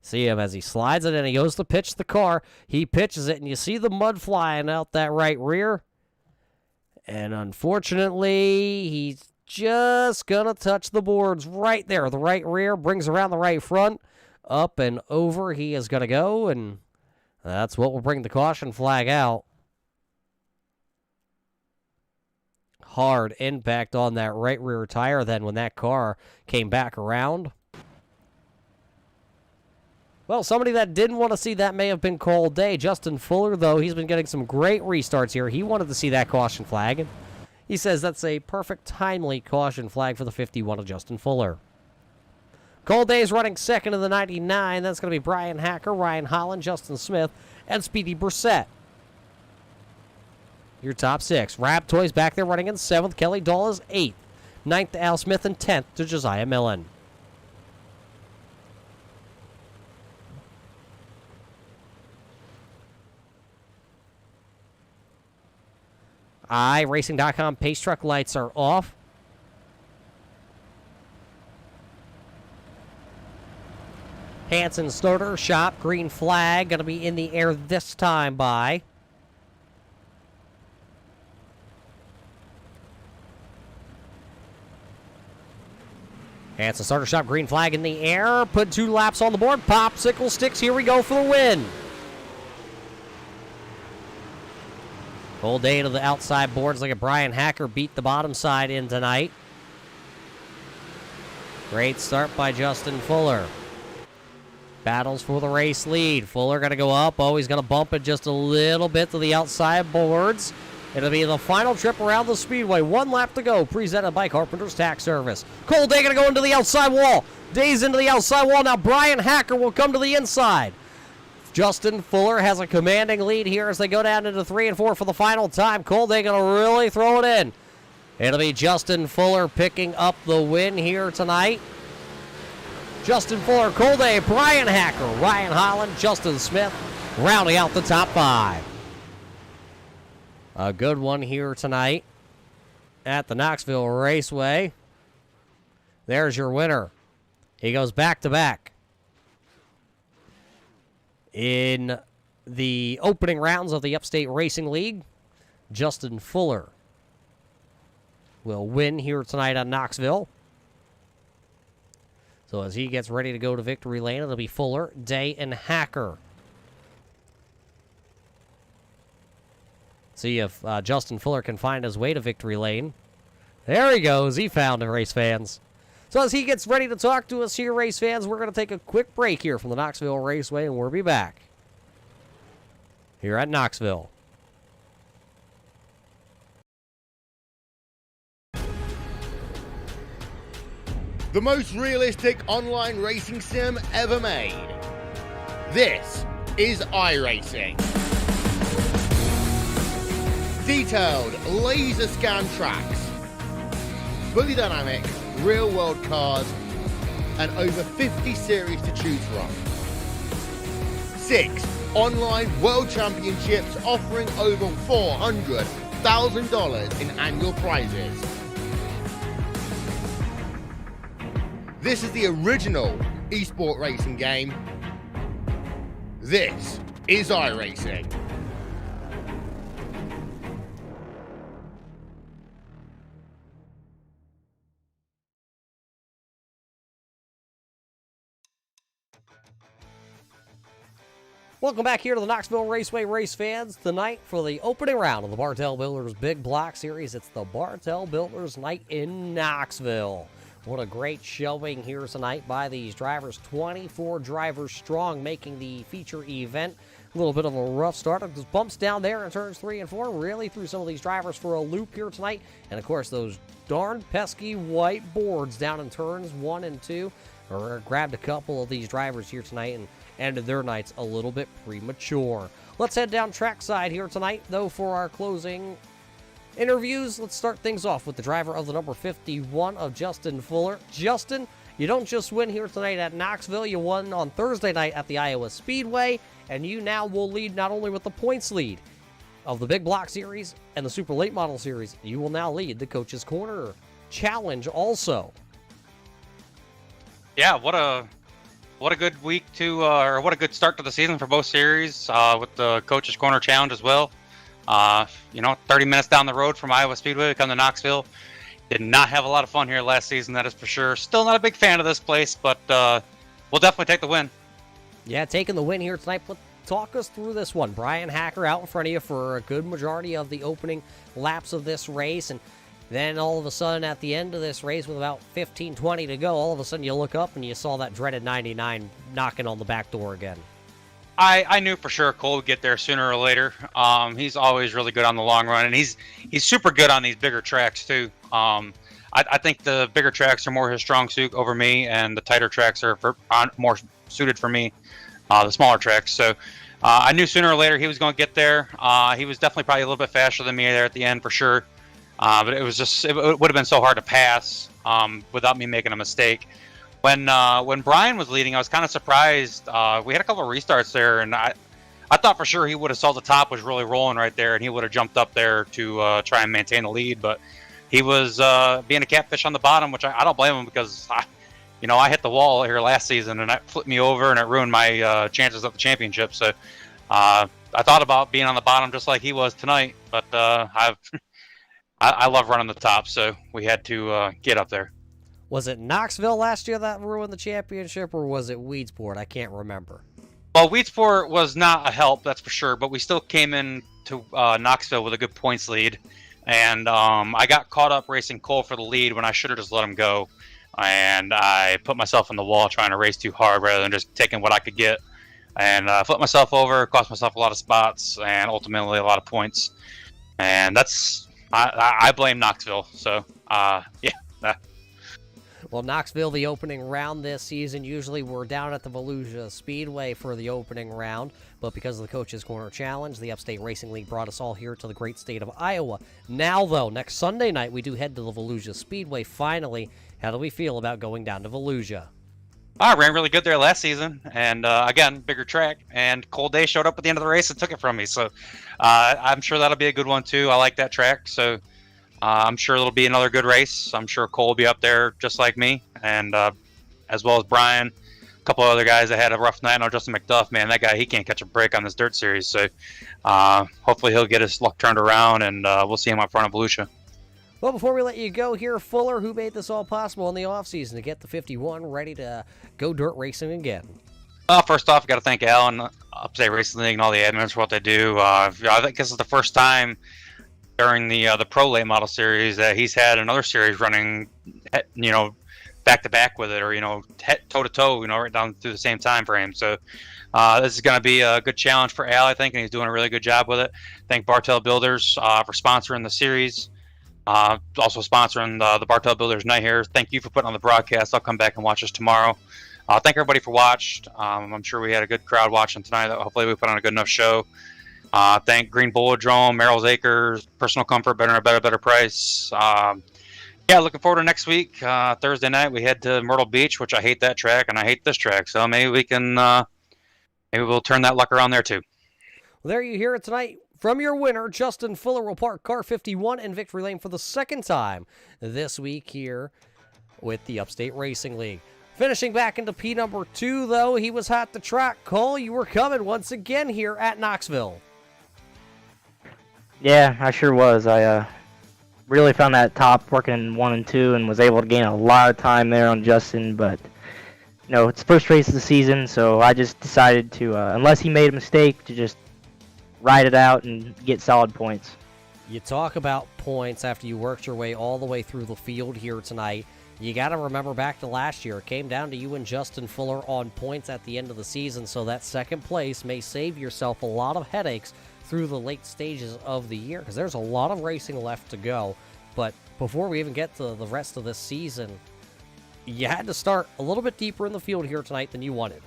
See him as he slides it in. He goes to pitch the car. He pitches it, and you see the mud flying out that right rear. And unfortunately, he's just going to touch the boards right there. The right rear brings around the right front. Up and over he is going to go, and that's what will bring the caution flag out. Hard impact on that right rear tire then when that car came back around. Well, somebody that didn't want to see that may have been called day. Justin Fuller, though, he's been getting some great restarts here. He wanted to see that caution flag, and he says that's a perfect, timely caution flag for the 51 of Justin Fuller. Cold Day is running second in the 99. That's going to be Brian Hacker, Ryan Holland, Justin Smith, and Speedy Brissett. Your top six. Rap Toys back there running in seventh. Kelly Dahl is eighth. Ninth to Al Smith, and 10th to Josiah Millen. iRacing.com pace truck lights are off. Hanson starter shop green flag going to be in the air this time by Hanson starter shop green flag in the air. Put 2 laps on the board. Popsicle sticks. Here we go for the win. Whole day to the outside boards like a Brian Hacker beat the bottom side in tonight. Great start by Justin Fuller. Battles for the race lead. Fuller going to go up. Oh, he's going to bump it just a little bit to the outside boards. It'll be the final trip around the speedway. 1 lap to go. Presented by Carpenter's Tax Service. Cole Day going to go into the outside wall. Day's into the outside wall. Now Brian Hacker will come to the inside. Justin Fuller has a commanding lead here as they go down into 3 and 4 for the final time. Cole Day going to really throw it in. It'll be Justin Fuller picking up the win here tonight. Justin Fuller, Cole Day, Brian Hacker, Ryan Holland, Justin Smith, rounding out the top 5. A good one here tonight at the Knoxville Raceway. There's your winner. He goes back-to-back. In the opening rounds of the Upstate Racing League, Justin Fuller will win here tonight at Knoxville. So as he gets ready to go to victory lane, it'll be Fuller, Day, and Hacker. See if Justin Fuller can find his way to victory lane. There he goes. He found it, race fans. So as he gets ready to talk to us here, race fans, we're going to take a quick break here from the Knoxville Raceway, and we'll be back here at Knoxville. The most realistic online racing sim ever made. This is iRacing. Detailed laser scan tracks, fully dynamic real world cars, and over 50 series to choose from. 6 online world championships offering over $400,000 in annual prizes. This is the original esport racing game. This is iRacing. Welcome back here to the Knoxville Raceway, race fans. Tonight for the opening round of the Bartel Builders Big Block Series, it's the Bartel Builders night in Knoxville. What a great showing here tonight by these drivers. 24 drivers strong making the feature event. A little bit of a rough start. Just bumps down there in turns 3 and 4. Really threw some of these drivers for a loop here tonight. And, of course, those darn pesky white boards down in turns 1 and 2 grabbed a couple of these drivers here tonight and ended their nights a little bit premature. Let's head down trackside here tonight, though, for our closing interviews. Let's start things off with the driver of the number 51 of Justin Fuller. Justin, you don't just win here tonight at Knoxville, you won on Thursday night at the Iowa Speedway, and you now will lead not only with the points lead of the Big Block Series and the Super Late Model Series, you will now lead the Coach's Corner Challenge also. Yeah, what a What a good week or what a good start to the season for both series with the Coach's Corner Challenge as well. 30 minutes down the road from Iowa Speedway, we come to Knoxville. Did not have a lot of fun here last season, that is for sure. Still not a big fan of this place, but we'll definitely take the win. Yeah, taking the win here tonight. But talk us through this one. Brian Hacker out in front of you for a good majority of the opening laps of this race, and then all of a sudden at the end of this race with about 15-20 to go, all of a sudden you look up and you saw that dreaded 99 knocking on the back door again. I knew for sure Cole would get there sooner or later. He's always really good on the long run, and he's super good on these bigger tracks too. I think the bigger tracks are more his strong suit over me, and the tighter tracks are more suited for me, the smaller tracks. So I knew sooner or later he was going to get there. He was definitely probably a little bit faster than me there at the end for sure. But it would have been so hard to pass without me making a mistake. When Brian was leading, I was kind of surprised. We had a couple of restarts there, and I thought for sure he would have saw the top was really rolling right there, and he would have jumped up there to try and maintain the lead. But he was being a catfish on the bottom, which I don't blame him, because I hit the wall here last season, and that flipped me over, and it ruined my chances at the championship. So I thought about being on the bottom just like he was tonight, but I love running the top, so we had to get up there. Was it Knoxville last year that ruined the championship, or was it Weedsport? I can't remember. Well, Weedsport was not a help, that's for sure, but we still came in to Knoxville with a good points lead, and I got caught up racing Cole for the lead when I should have just let him go, and I put myself in the wall trying to race too hard rather than just taking what I could get, and flipped myself over, cost myself a lot of spots, and ultimately a lot of points, and I blame Knoxville, so yeah. Well, Knoxville, the opening round this season, usually we're down at the Volusia Speedway for the opening round, but because of the Coach's Corner Challenge, the Upstate Racing League brought us all here to the great state of Iowa. Now, though, next Sunday night, we do head to the Volusia Speedway finally. How do we feel about going down to Volusia? I ran really good there last season, and again, bigger track, and Cole Day showed up at the end of the race and took it from me, so I'm sure that'll be a good one too. I like that track, so I'm sure it'll be another good race. I'm sure Cole will be up there just like me, and as well as Brian, a couple of other guys that had a rough night. I know Justin McDuff, man, that guy, he can't catch a break on this dirt series, so hopefully he'll get his luck turned around, and we'll see him up front of Volusia. Well, before we let you go here, Fuller, who made this all possible in the offseason to get the 51 ready to go dirt racing again? First off, I got to thank Al and Upstate Racing League and all the admins for what they do. I think this is the first time during the Pro Late Model Series that he's had another series running, back to back with it, or toe to toe, right down through the same time frame. So this is going to be a good challenge for Al, I think, and he's doing a really good job with it. Thank Bartel Builders for sponsoring the series. Also sponsoring the Bartel Builders night here. Thank you for putting on the broadcast. I'll come back and watch us tomorrow. Thank everybody for watching. I'm sure we had a good crowd watching tonight. Hopefully we put on a good enough show. Thank Green Bulldrome, Merrill's Acres, Personal Comfort, Better Price. Looking forward to next week. Thursday night we head to Myrtle Beach, which I hate that track and I hate this track. So maybe we can, maybe we'll turn that luck around there too. Well, there you hear it tonight. From your winner, Justin Fuller will park car 51 in victory lane for the second time this week here with the Upstate Racing League. Finishing back into P number 2, though, he was hot to track. Cole, you were coming once again here at Knoxville. Yeah, I sure was. I really found that top working in 1 and 2 and was able to gain a lot of time there on Justin, but it's the first race of the season, so I just decided to, unless he made a mistake, to just ride it out and get solid points. You talk about points after you worked your way all the way through the field here tonight. You got to remember back to last year. It came down to you and Justin Fuller on points at the end of the season, so that second place may save yourself a lot of headaches through the late stages of the year, because there's a lot of racing left to go. But before we even get to the rest of this season, you had to start a little bit deeper in the field here tonight than you wanted.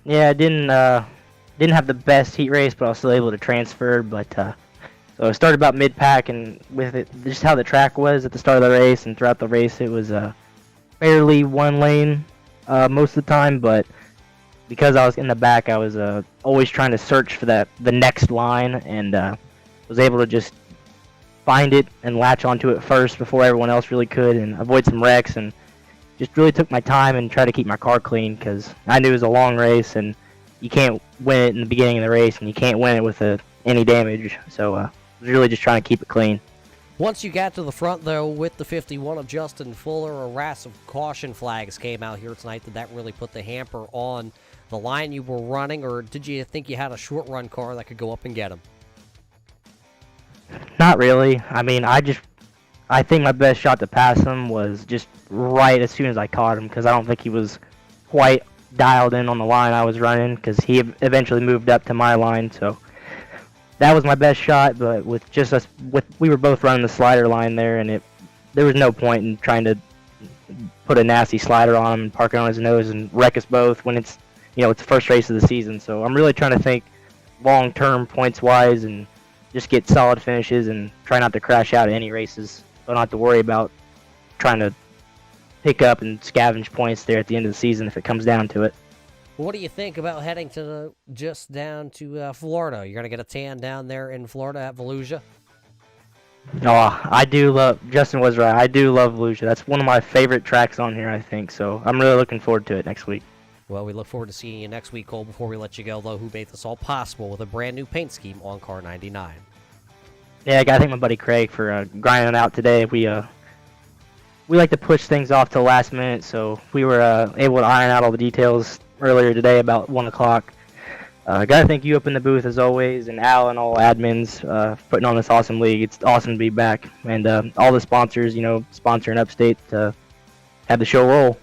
Yeah, I didn't have the best heat race, but I was still able to transfer. But so I started about mid-pack, and with it, just how the track was at the start of the race and throughout the race, it was fairly one lane most of the time. But because I was in the back, I was always trying to search for the next line, and was able to just find it and latch onto it first before everyone else really could, and avoid some wrecks and just really took my time and tried to keep my car clean because I knew it was a long race and you can't win it in the beginning of the race and you can't win it with any damage. So I was really just trying to keep it clean. Once you got to the front, though, with the 51 of Justin Fuller, a rash of caution flags came out here tonight. Did that really put the hamper on the line you were running, or did you think you had a short-run car that could go up and get him? Not really. I mean, I think my best shot to pass him was just right as soon as I caught him because I don't think he was quite dialed in on the line I was running because he eventually moved up to my line, so that was my best shot. But with just us, we were both running the slider line there, and there was no point in trying to put a nasty slider on him and park it on his nose and wreck us both when it's the first race of the season. So I'm really trying to think long-term points-wise and just get solid finishes and try not to crash out at any races. So I don't have to worry about trying to pick up and scavenge points there at the end of the season if it comes down to it. What do you think about heading just down to Florida? You're going to get a tan down there in Florida at Volusia? Oh, I do love, Justin was right, I do love Volusia. That's one of my favorite tracks on here, I think. So I'm really looking forward to it next week. Well, we look forward to seeing you next week, Cole. Before we let you go, though, who made this all possible with a brand new paint scheme on car 99? Yeah, I got to thank my buddy Craig for grinding out today. We like to push things off till last minute, so we were able to iron out all the details earlier today about 1 o'clock. Got to thank you up in the booth as always, and Al and all admins for putting on this awesome league. It's awesome to be back, and all the sponsors, sponsoring Upstate to have the show roll.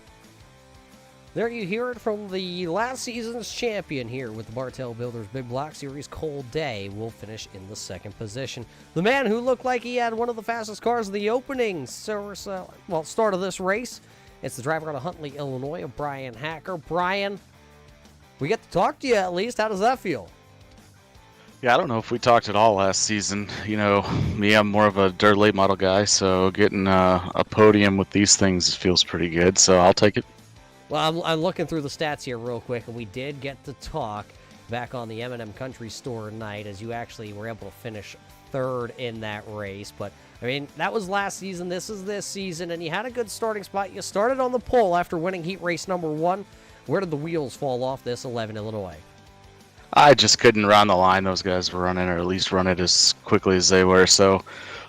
There you hear it from the last season's champion here with the Bartel Builders Big Block Series. Cole Day will finish in the second position. The man who looked like he had one of the fastest cars in the opening start of this race. It's the driver out of Huntley, Illinois, Brian Hacker. Brian, we get to talk to you at least. How does that feel? Yeah, I don't know if we talked at all last season. Me, I'm more of a dirt late model guy, so getting a podium with these things feels pretty good, so I'll take it. Well, I'm looking through the stats here real quick, and we did get to talk back on the M&M Country Store night as you actually were able to finish third in that race. But, I mean, that was last season. This is this season, and you had a good starting spot. You started on the pole after winning heat race number 1. Where did the wheels fall off this 11 Illinois? I just couldn't run the line those guys were running, or at least run it as quickly as they were. So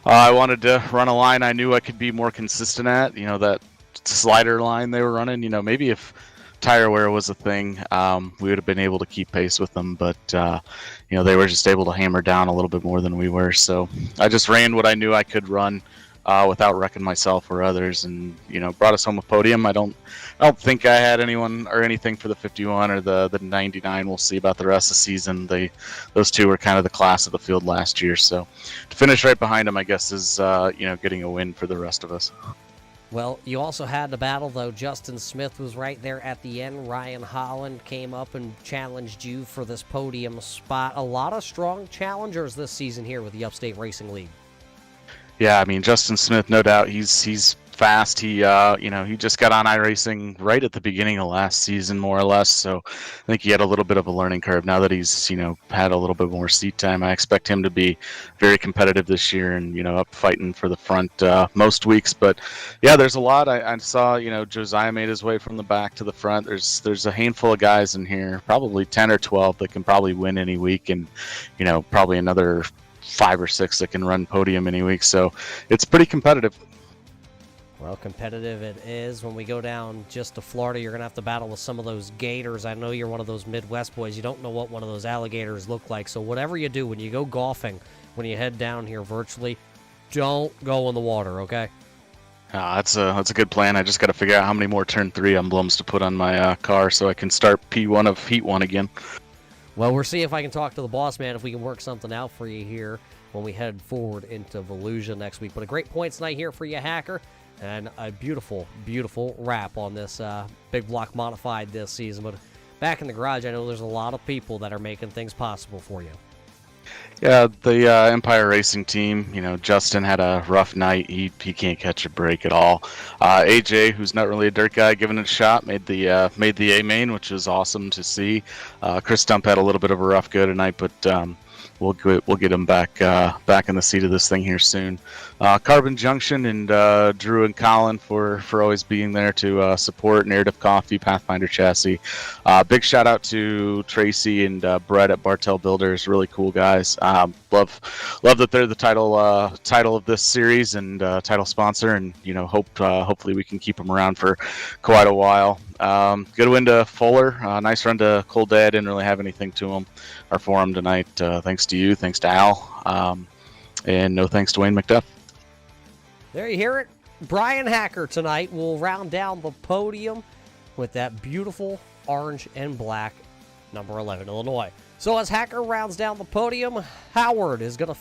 I wanted to run a line I knew I could be more consistent at, that slider line they were running. Maybe if tire wear was a thing, we would have been able to keep pace with them, but they were just able to hammer down a little bit more than we were. So I just ran what I knew I could run without wrecking myself or others, and brought us home a podium. I don't think I had anyone or anything for the 51 or the 99. We'll see about the rest of the season. Those two were kind of the class of the field last year, so to finish right behind them, I guess, is getting a win for the rest of us. Well, you also had the battle, though. Justin Smith was right there at the end. Ryan Holland came up and challenged you for this podium spot. A lot of strong challengers this season here with the Upstate Racing League. Yeah, I mean, Justin Smith, no doubt, he's fast. He just got on iRacing right at the beginning of last season, more or less. So I think he had a little bit of a learning curve. Now that he's had a little bit more seat time, I expect him to be very competitive this year and up fighting for the front most weeks. But yeah, there's a lot. I saw Josiah made his way from the back to the front. There's a handful of guys in here, probably 10 or 12 that can probably win any week, and probably another 5 or 6 that can run podium any week. So it's pretty competitive. Well, competitive it is. When we go down just to Florida, you're going to have to battle with some of those gators. I know you're one of those Midwest boys. You don't know what one of those alligators look like. So whatever you do, when you go golfing, when you head down here virtually, don't go in the water, okay? That's a good plan. I just got to figure out how many more turn 3 emblems to put on my car so I can start P1 of Heat 1 again. Well, we'll see if I can talk to the boss man, if we can work something out for you here when we head forward into Volusia next week. But a great points night here for you, Hacker, and a beautiful, beautiful wrap on this big block modified this season. But back in the garage, I know there's a lot of people that are making things possible for you. Yeah, the Empire Racing team, Justin had a rough night. He can't catch a break at all. AJ, who's not really a dirt guy, giving it a shot, made the A main, which was awesome to see. Chris Stump had a little bit of a rough go tonight, but we'll get them back in the seat of this thing here soon. Carbon Junction and Drew and Colin for always being there to support Narrative Coffee, Pathfinder Chassis. Big shout out to Tracy and Brett at Bartel Builders, really cool guys. Love that they're the title of this series and title sponsor, and hopefully we can keep them around for quite a while. Good win to Fuller. Nice run to Cold Dad. Didn't really have anything to him or for him tonight. Thanks to you. Thanks to Al. And no thanks to Wayne McDuff. There you hear it. Brian Hacker tonight will round down the podium with that beautiful orange and black number 11 Illinois. So as Hacker rounds down the podium, Ryan Holland is going to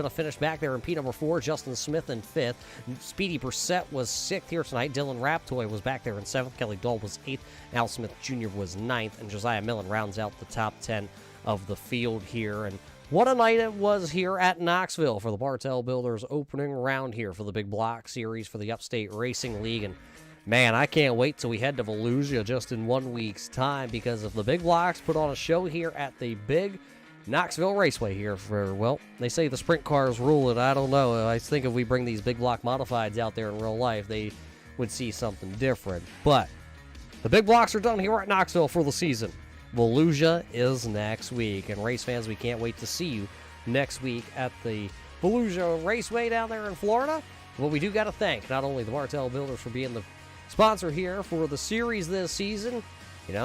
finish back there in P number 4, Justin Smith in 5th. Speedy Brissett was 6th here tonight. Dylan Raptoy was back there in 7th. Kelly Dole was 8th. Al Smith Jr. was 9th. And Josiah Millen rounds out the top 10 of the field here. And what a night it was here at Knoxville for the Bartel Builders opening round here for the Big Block Series for the Upstate Racing League. And man, I can't wait till we head to Volusia just in 1 week's time, because if the Big Blocks put on a show here at the big Knoxville Raceway here well, they say the sprint cars rule it. I don't know. I think if we bring these Big Block modifieds out there in real life, they would see something different. But the Big Blocks are done here at Knoxville for the season. Volusia is next week. And race fans, we can't wait to see you next week at the Volusia Raceway down there in Florida. But we do got to thank not only the Bartel Builders for being the sponsor here for the series this season. We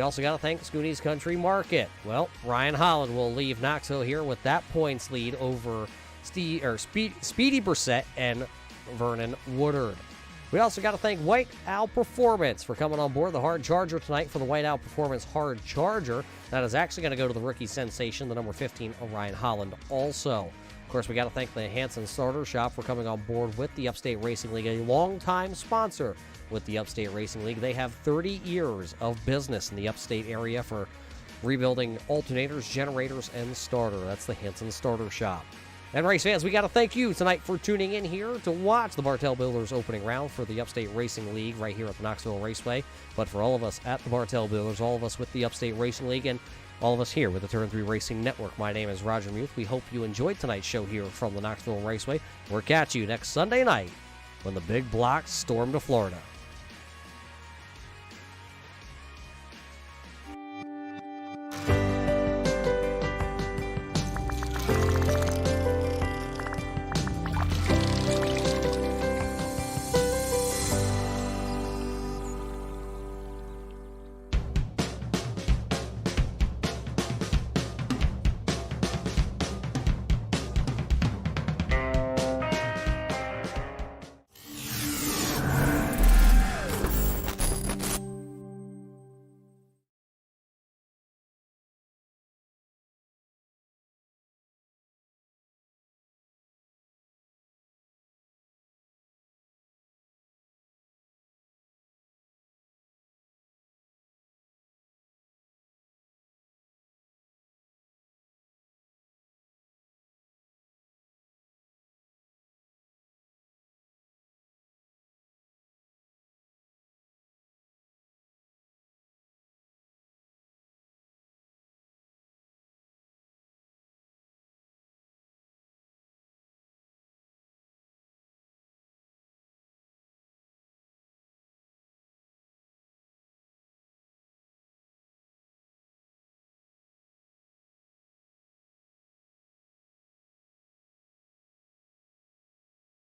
also got to thank Schoony's Country Market. Well, Ryan Holland will leave Knoxville here with that points lead over Speedy Brissett and Vernon Woodard. We also got to thank Whiteowl Performance for coming on board the hard charger tonight for the Whiteowl Performance hard charger. That is actually going to go to the rookie sensation, the number 15, Ryan Holland also. Of course, we got to thank the Hanson Starter Shop for coming on board with the Upstate Racing League, a longtime sponsor with the Upstate Racing League. They have 30 years of business in the upstate area for rebuilding alternators, generators, and starter. That's the Hanson Starter Shop. And race fans, we got to thank you tonight for tuning in here to watch the Bartel Builders opening round for the Upstate Racing League right here at the Knoxville Raceway. But for all of us at the Bartel Builders, all of us with the Upstate Racing League, and all of us here with the Turn 3 Racing Network, my name is Roger Muth. We hope you enjoyed tonight's show here from the Knoxville Raceway. We'll catch you next Sunday night when the Big Blocks storm to Florida.